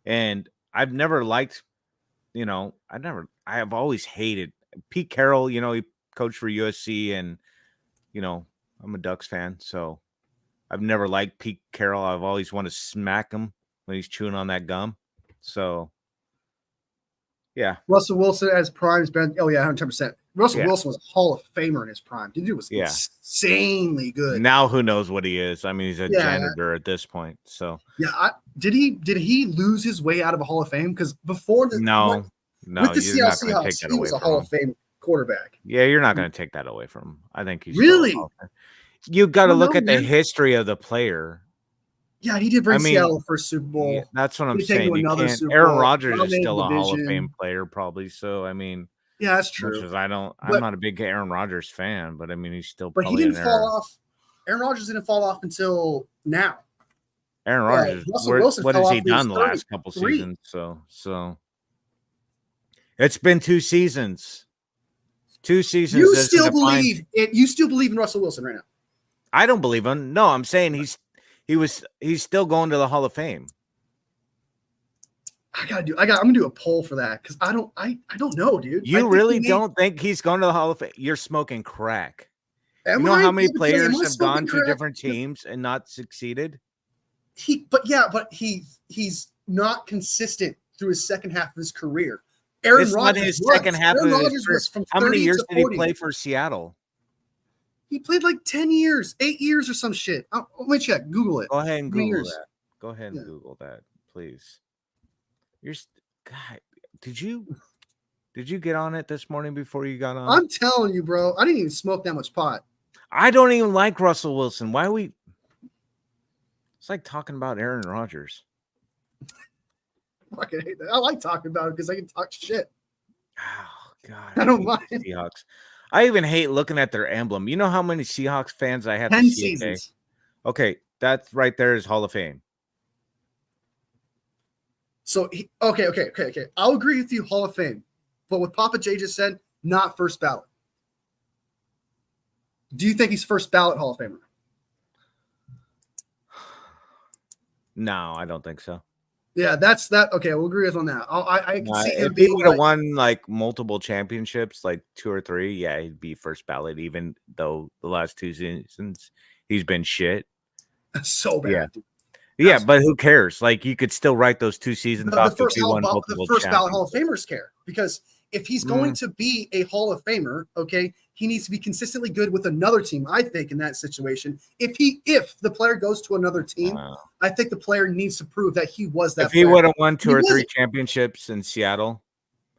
And I've never liked, I have always hated Pete Carroll. He coached for USC and, I'm a Ducks fan. So I've never liked Pete Carroll. I've always wanted to smack him when he's chewing on that gum. So, yeah. Russell Wilson as prime's been. Oh yeah, 110%. Russell Wilson was a Hall of Famer in his prime. Dude was insanely good. Now who knows what he is? I mean, he's a janitor at this point. So yeah, did he lose his way out of a Hall of Fame? Because before with the Seattle Seahawks, he was a Hall of Fame quarterback. Yeah, you're not going to take that away from him. I think he's really. You got to look at the history of the player. Yeah, he did bring Seattle for Super Bowl. Yeah, that's what I'm saying. Aaron Rodgers is still a Hall of Fame player, probably. So I mean, yeah, that's true. I'm not a big Aaron Rodgers fan, but I mean, he's still. But he didn't fall off. Aaron Rodgers didn't fall off until now. Aaron Rodgers. What has he done the last couple seasons? So it's been 2 seasons. 2 seasons. You still believe it? You still believe in Russell Wilson right now? I don't believe him. No, I'm saying he's still going to the Hall of Fame. I'm gonna do a poll for that because I don't know, dude. You really don't think he's going to the Hall of Fame? You're smoking crack. You know how many players have gone to different teams and not succeeded? He's not consistent through his second half of his career. Aaron Rodgers second half of his career. How many years did he play for Seattle? He played like 10 years, 8 years or some shit. Let me check. Google it. Go ahead and Google that. Go ahead and Google that, please. God, did you get on it this morning before you got on? I'm telling you, bro. I didn't even smoke that much pot. I don't even like Russell Wilson. Why we? It's like talking about Aaron Rodgers. Fucking hate that. I like talking about it because I can talk shit. Oh God, I don't mind Seahawks. I even hate looking at their emblem. You know how many Seahawks fans I have? 10 seasons. Okay, that's right there is Hall of Fame. So, okay. I'll agree with you, Hall of Fame. But what Papa J just said, not first ballot. Do you think he's first ballot Hall of Famer? No, I don't think so. Yeah, that's that. Okay, we'll agree with on that. I can see him if he would have won like multiple championships, like 2 or 3. Yeah, he'd be first ballot. Even though the last 2 seasons he's been shit. So bad. Yeah, but who cares? Like you could still write those 2 seasons off. The first ballot Hall of Famers care because If he's going to be a Hall of Famer, okay, he needs to be consistently good with another team. I think in that situation, if the player goes to another team, I think the player needs to prove that he was that. If he would have won 2 or 3 championships in Seattle,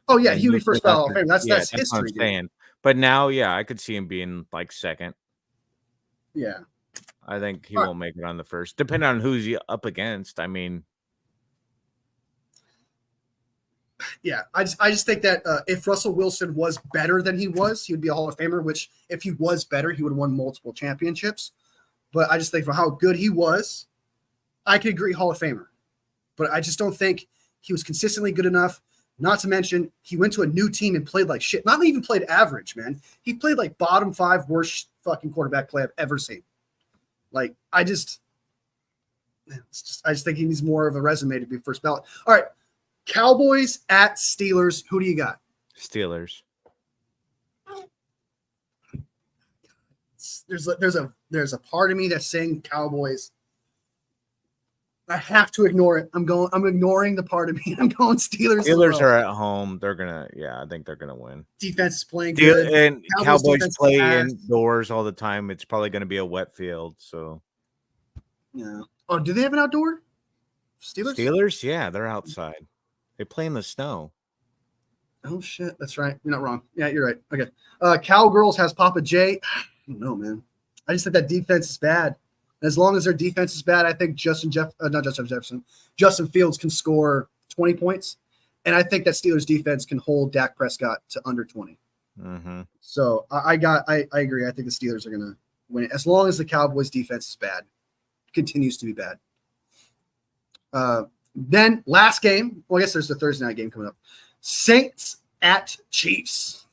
oh yeah, he would be first ballot Hall of Fame. That's history. What I'm saying. But now, yeah, I could see him being like second. Yeah, I think he won't make it on the first, depending on who's he up against. I mean, yeah, I just think that if Russell Wilson was better than he was, he would be a Hall of Famer. Which, if he was better, he would have won multiple championships. But I just think for how good he was, I could agree Hall of Famer. But I just don't think he was consistently good enough. Not to mention, he went to a new team and played like shit. Not even played average, man. He played like bottom 5 worst fucking quarterback play I've ever seen. Like, I just think he needs more of a resume to be first ballot. All right, Cowboys at Steelers. Who do you got? Steelers. There's a part of me that's saying Cowboys. I have to ignore it. I'm ignoring the part of me. I'm going Steelers. Steelers are at home. I think they're gonna win. Defense is playing good. And Cowboys play indoors all the time. It's probably gonna be a wet field. So yeah. Oh, do they have an outdoor? Steelers? Yeah, they're outside. They play in the snow. Oh shit, that's right. You're not wrong. Yeah, you're right. Okay. Cowgirls has Papa J. No, man. I just think that defense is bad. As long as their defense is bad, I think Justin Fields can score 20 points. And I think that Steelers defense can hold Dak Prescott to under 20. Mm-hmm. So I agree. I think the Steelers are going to win it. As long as the Cowboys defense is bad, continues to be bad. Then last game, well, I guess there's the Thursday night game coming up. Saints at Chiefs.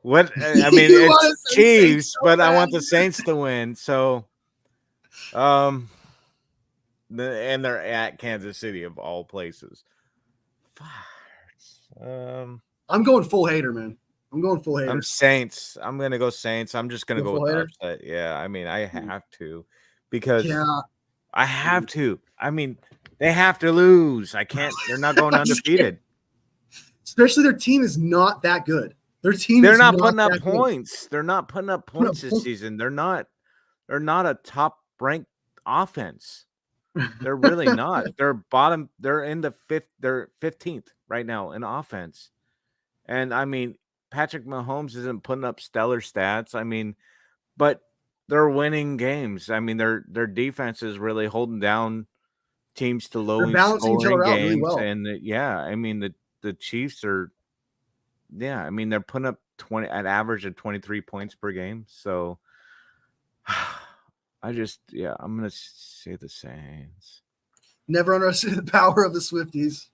What I mean, it's Chiefs, so but I want the Saints to win. So, and they're at Kansas City of all places. I'm going full hater, man. I'm going full hater. I'm Saints. I'm gonna go Saints. I'm just gonna go with upset. Yeah, I mean, I have to because I have to. I mean, they have to lose. I can't. They're not going undefeated. Especially their team is not that good. They're not putting up points. They're not putting up points this season. They're not a top ranked offense. They're really not. They're bottom. They're in the fifth. They're 15th right now in offense. And I mean, Patrick Mahomes isn't putting up stellar stats. I mean, but they're winning games. I mean, their defense is really holding down teams to low scoring games. Really well. And I mean the Chiefs are. Yeah, I mean they're putting up an average of 23 points per game. So I'm gonna say the Saints. Never underestimate the power of the Swifties.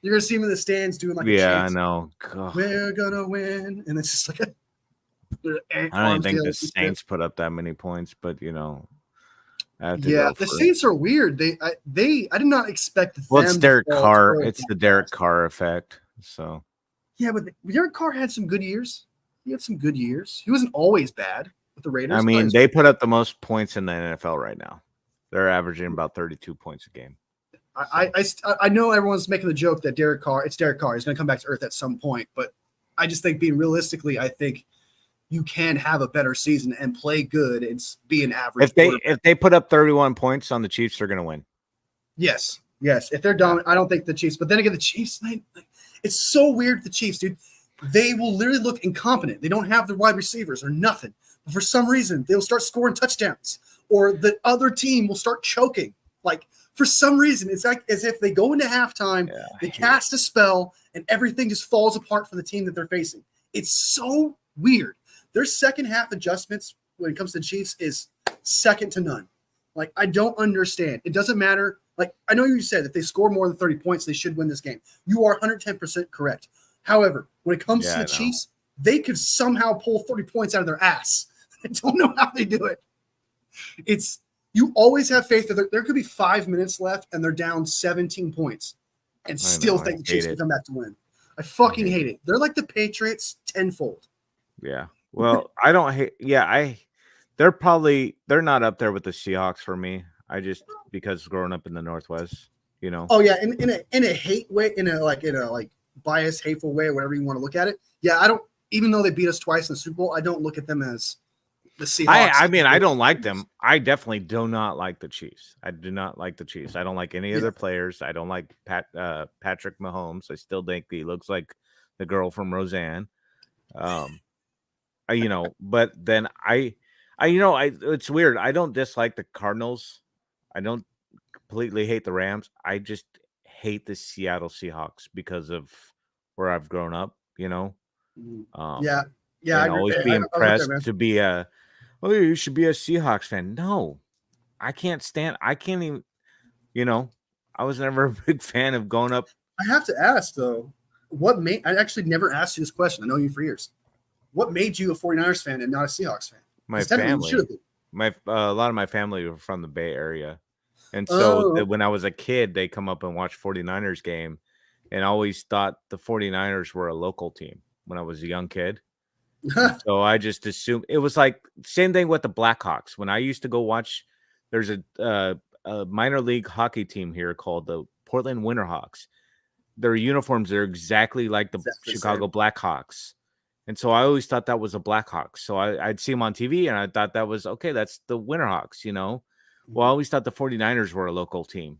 You're gonna see them in the stands doing like a chant. I know. God. We're gonna win, and it's just like I don't think the Saints put up that many points, but you know. The Saints are weird. I did not expect them. Well, it's Derek Carr. It's the Derek Carr effect. So. Yeah, but Derek Carr had some good years. He had some good years. He wasn't always bad with the Raiders. I mean, they put up the most points in the NFL right now. They're averaging about 32 points a game. I know everyone's making the joke that it's Derek Carr. He's going to come back to earth at some point. But I just think realistically, I think you can have a better season and play good and be an average. If they put up 31 points on the Chiefs, they're going to win. Yes. If they're dominant, I don't think the Chiefs. But then again, the Chiefs, it's so weird with the Chiefs, dude. They will literally look incompetent. They don't have the wide receivers or nothing. But for some reason, they'll start scoring touchdowns or the other team will start choking. Like, for some reason, it's like as if they go into halftime, they cast a spell, and everything just falls apart for the team that they're facing. It's so weird. Their second half adjustments when it comes to the Chiefs is second to none. Like, I don't understand. It doesn't matter. Like, I know you said if they score more than 30 points, they should win this game. You are 110% correct. However, when it comes to the Chiefs, they could somehow pull 30 points out of their ass. I don't know how they do it. You always have faith that there could be 5 minutes left and they're down 17 points and still think the Chiefs can come back to win. I fucking hate it. They're like the Patriots tenfold. Yeah. Well, I don't hate. Yeah, they're not up there with the Seahawks for me. Because growing up in the Northwest. you know. Oh yeah, in a hate way, in a biased, hateful way, whatever you want to look at it. Yeah, I don't. Even though they beat us twice in the Super Bowl, I don't look at them as the Seahawks. I mean, I don't like them. I definitely do not like the Chiefs. I do not like the Chiefs. I don't like any of their players. I don't like Patrick Mahomes. I still think he looks like the girl from Roseanne. But then it's weird. I don't dislike the Cardinals. I don't completely hate the Rams. I just hate the Seattle Seahawks because of where I've grown up, Yeah. And always being pressed to be you should be a Seahawks fan. No, I can't even, I was never a big fan of going up. I have to ask though, I actually never asked you this question. I know you for years. What made you a 49ers fan and not a Seahawks fan? My family. A lot of my family were from the Bay Area. And so when I was a kid, they come up and watch 49ers game and always thought the 49ers were a local team when I was a young kid. So I just assumed it was like same thing with the Blackhawks. When I used to go watch, there's a minor league hockey team here called the Portland Winterhawks. Their uniforms are exactly like the Chicago Blackhawks. And so I always thought that was a Blackhawks. So I'd see them on TV and I thought that was, okay, that's the Winterhawks, Well, I always thought the 49ers were a local team.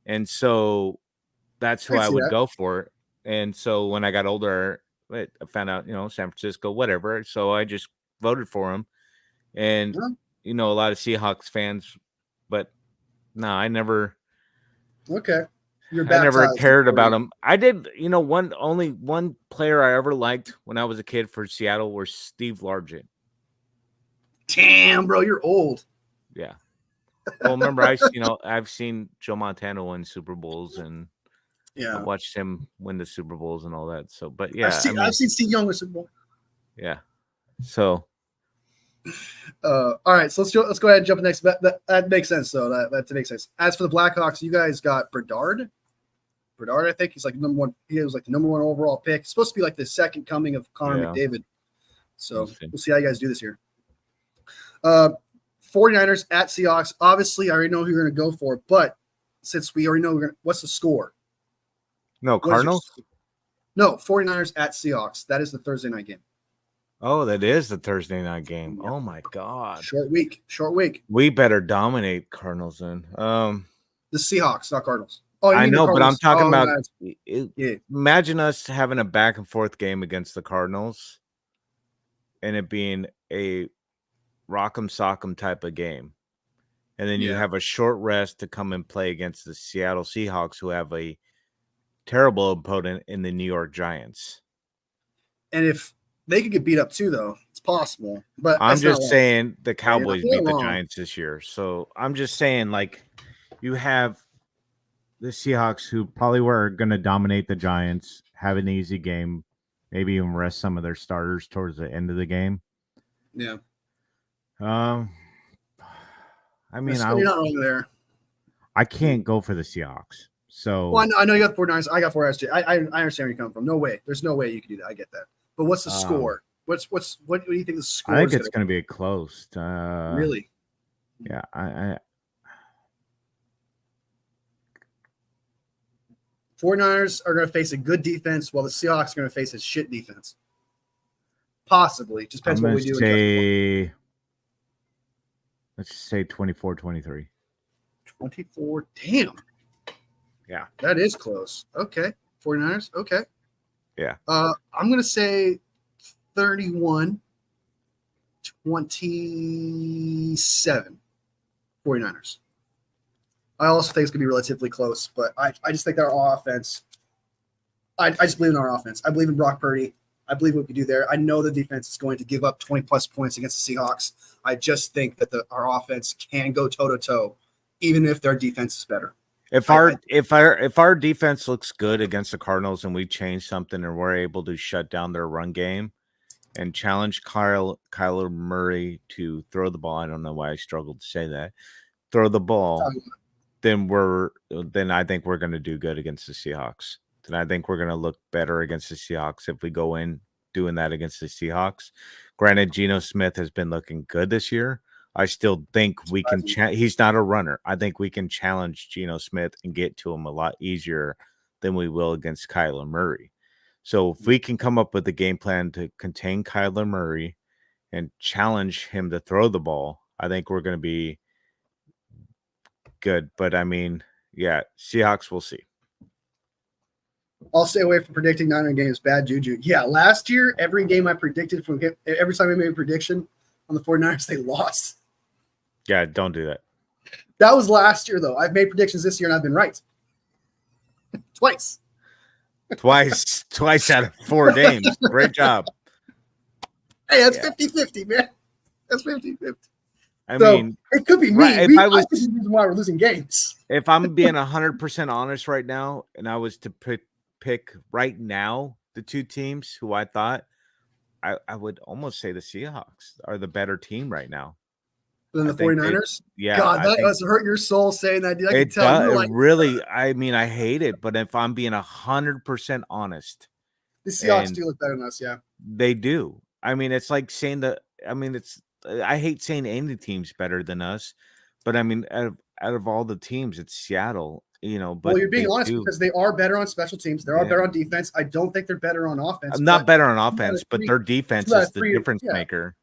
And so that's who I would go for. And so when I got older, I found out, San Francisco, whatever. So I just voted for him. And, a lot of Seahawks fans, but no, I never. Okay. I never cared about him. I did, only one player I ever liked when I was a kid for Seattle was Steve Largent. Damn, bro, you're old. Yeah. Well, remember, I've seen Joe Montana win Super Bowls and I watched him win the Super Bowls and all that. So, but yeah, I've seen Steve Young win Super Bowl. Yeah. So. All right, so let's go ahead and jump next. That makes sense, though. That makes sense. As for the Blackhawks, you guys got Bedard, I think he's like number one. He was like the number one overall pick. It's supposed to be like the second coming of Connor McDavid. So we'll see how you guys do this year. 49ers at Seahawks. Obviously, I already know who you're going to go for, but since we already know what's the score? No, Cardinals? No, 49ers at Seahawks. That is the Thursday night game. Oh, that is the Thursday night game. Oh my God. Short week. We better dominate Cardinals then. The Seahawks, not Cardinals. Oh, I know, but I'm talking about imagine us having a back and forth game against the Cardinals and it being a rock'em sock'em type of game. And then you have a short rest to come and play against the Seattle Seahawks, who have a terrible opponent in the New York Giants. And if they could get beat up too, though, it's possible. But I'm just saying the Cowboys beat the Giants this year. So I'm just saying, like, you have the Seahawks, who probably were going to dominate the Giants, have an easy game, maybe even rest some of their starters towards the end of the game. Yeah. I mean, you're not wrong there. I can't go for the Seahawks. So, well, I know you got 49ers. I got 49ers. I understand where you're coming from. No way. There's no way you can do that. I get that. But what's the score? What do you think the score? I think it's going to be close. Really? Yeah. I 49ers are going to face a good defense, while the Seahawks are going to face a shit defense. Possibly. Just depends what we do. Let's say 24-23. 24. Damn. Yeah. That is close. Okay. 49ers. Okay. Yeah. I'm going to say 31-27. 49ers. I also think it's going to be relatively close, but I just think that our offense, I just believe in our offense. I believe in Brock Purdy. I believe what we do there. I know the defense is going to give up 20-plus points against the Seahawks. I just think that our offense can go toe-to-toe, even if their defense is better. If our defense looks good against the Cardinals and we change something and we're able to shut down their run game and challenge Kyler Murray to throw the ball, I don't know why I struggled to say that, throw the ball, then I think we're going to do good against the Seahawks. Then I think we're going to look better against the Seahawks if we go in doing that against the Seahawks. Granted, Geno Smith has been looking good this year. I still think we can. He's not a runner. I think we can challenge Geno Smith and get to him a lot easier than we will against Kyler Murray. So if we can come up with a game plan to contain Kyler Murray and challenge him to throw the ball, I think we're going to be good. But I mean, yeah, Seahawks, we'll see. I'll stay away from predicting Niner games. Bad juju. Yeah, last year, every game I predicted every time I made a prediction on the 49ers, they lost. Yeah, don't do that. That was last year, though. I've made predictions this year, and I've been right. Twice out of 4 games. Great job. Hey, that's 50-50, man. That's 50-50. I mean, it could be me. Right, I think the reason why we're losing games. If I'm being 100% honest right now, and I was to pick right now the 2 teams who I thought, I would almost say the Seahawks are the better team right now. Than the 49ers? Yeah. God, that does hurt your soul saying that. Dude. I can tell. It really, I mean, I hate it, but if I'm being 100% honest, the Seahawks do look better than us, yeah. They do. I mean, it's like saying I hate saying any team's better than us, but I mean, out of all the teams, it's Seattle, but well, you're being honest because they are better on special teams. They are better on defense. I don't think they're better on offense. I'm not better on offense, but their defense is the difference maker.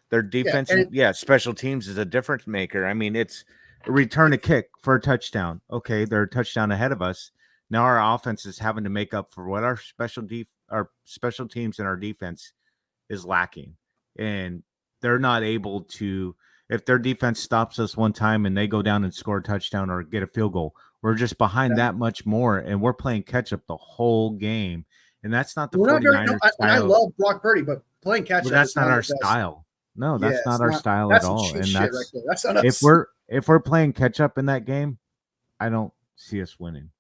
Their defense, special teams is a difference maker. I mean, it's a return a kick for a touchdown. Okay, they're a touchdown ahead of us. Now our offense is having to make up for what our special teams and our defense is lacking. And they're not able to, if their defense stops us one time and they go down and score a touchdown or get a field goal, we're just behind that much more, and we're playing catch up the whole game. And that's not the 49ers style. I love Brock Purdy, but playing catch up that's not our style. No, that's not our style at all. And that's not us. If we're playing catch up in that game, I don't see us winning.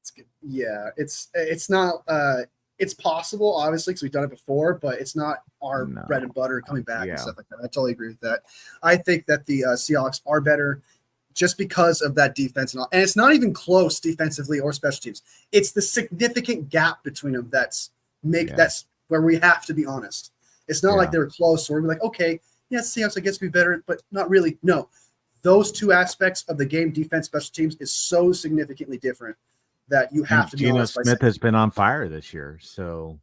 It's not it's possible, obviously, because we've done it before, but it's not our bread and butter coming back and stuff like that. I totally agree with that. I think that the Seahawks are better just because of that defense and it's not even close defensively or special teams. It's the significant gap between them that's where we have to be honest. It's not like they're close, so we're like, okay, Seahawks I guess would be better, but not really. No, those 2 aspects of the game, defense, special teams, is so significantly different that you have to be honest. Geno Smith has been on fire this year, so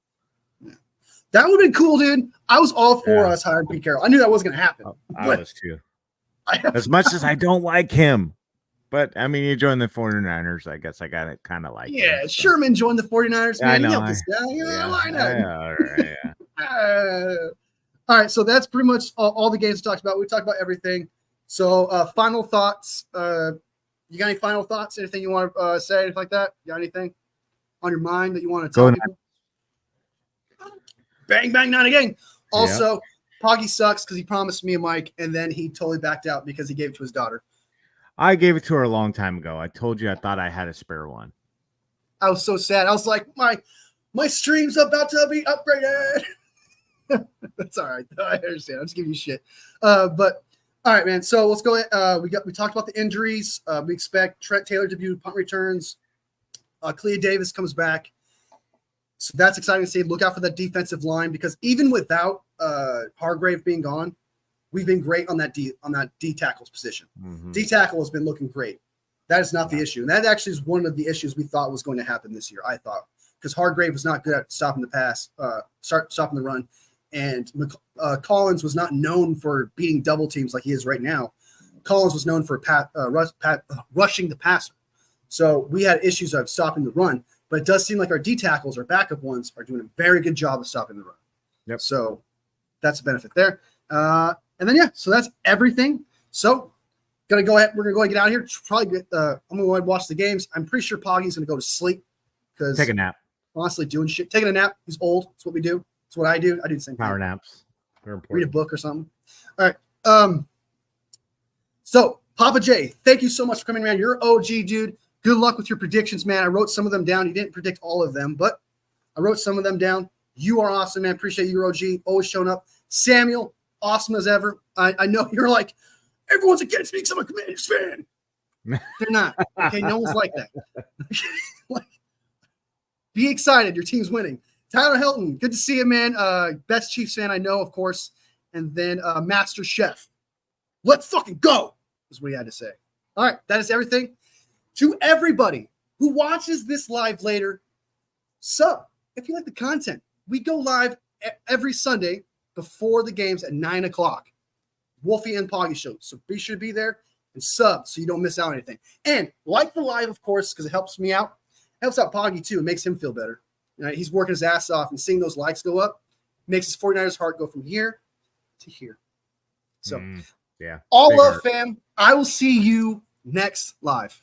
that would have been cool, dude. I was all for us hiring Pete Carroll. I knew that wasn't going to happen. I was too. As much as I don't like him, but I mean, you joined the 49ers. I guess I got it kind of like. Yeah, him, so. Sherman joined the 49ers. Man, I know. He helped us down. Why not? All right. All right, so that's pretty much all the games we talked about. We talked about everything. So, final thoughts. You got any final thoughts? Anything you want to say? Anything like that? You got anything on your mind that you want to tell people? Bang, bang, not again. Also, Poggy sucks because he promised me a mic, and then he totally backed out because he gave it to his daughter. I gave it to her a long time ago. I told you I thought I had a spare one. I was so sad. I was like, my stream's about to be upgraded. That's all right. I understand. I'm just giving you shit. But all right, man. So let's go. We talked about the injuries. We expect Trent Taylor to do punt returns. Clea Davis comes back. So that's exciting to see. Look out for that defensive line because even without Hargrave being gone, we've been great on that D tackles position. Mm-hmm. D tackle has been looking great. That is not the issue. And that actually is one of the issues we thought was going to happen this year, I thought. Because Hargrave was not good at stopping the pass, stopping the run. And Collins was not known for beating double teams like he is right now. Collins was known for rushing the passer. So we had issues of stopping the run. But it does seem like our D tackles, our backup ones, are doing a very good job of stopping the run. Yep. So that's a benefit there. And then, so that's everything. So we're going to go ahead and get out of here. Probably I'm going to go ahead and watch the games. I'm pretty sure Poggy's going to go to sleep. Take a nap. Honestly, doing shit. Taking a nap. He's old. That's what we do. That's what I do. I do the same thing. Power naps. They're important. Read a book or something. All right. So, Papa J, thank you so much for coming around. You're OG, dude. Good luck with your predictions, man. I wrote some of them down. You didn't predict all of them, but I wrote some of them down. You are awesome, man. Appreciate you, OG. Always showing up. Samuel, awesome as ever. I know you're like, everyone's against me because I'm a Commanders fan. They're not. Okay, no one's like that. Be excited. Your team's winning. Tyler Hilton, good to see you, man. Best Chiefs fan I know, of course. And then Master Chef. Let's fucking go, is what he had to say. All right, that is everything. To everybody who watches this live later, sub if you like the content. We go live every Sunday before the games at 9 o'clock. Wolfie and Poggy show. So be sure to be there and sub so you don't miss out on anything. And like the live, of course, because it helps me out. Helps out Poggy too. It makes him feel better. Right? He's working his ass off, and seeing those likes go up makes his 49ers heart go from here to here. So yeah. all love, fam. I will see you next live.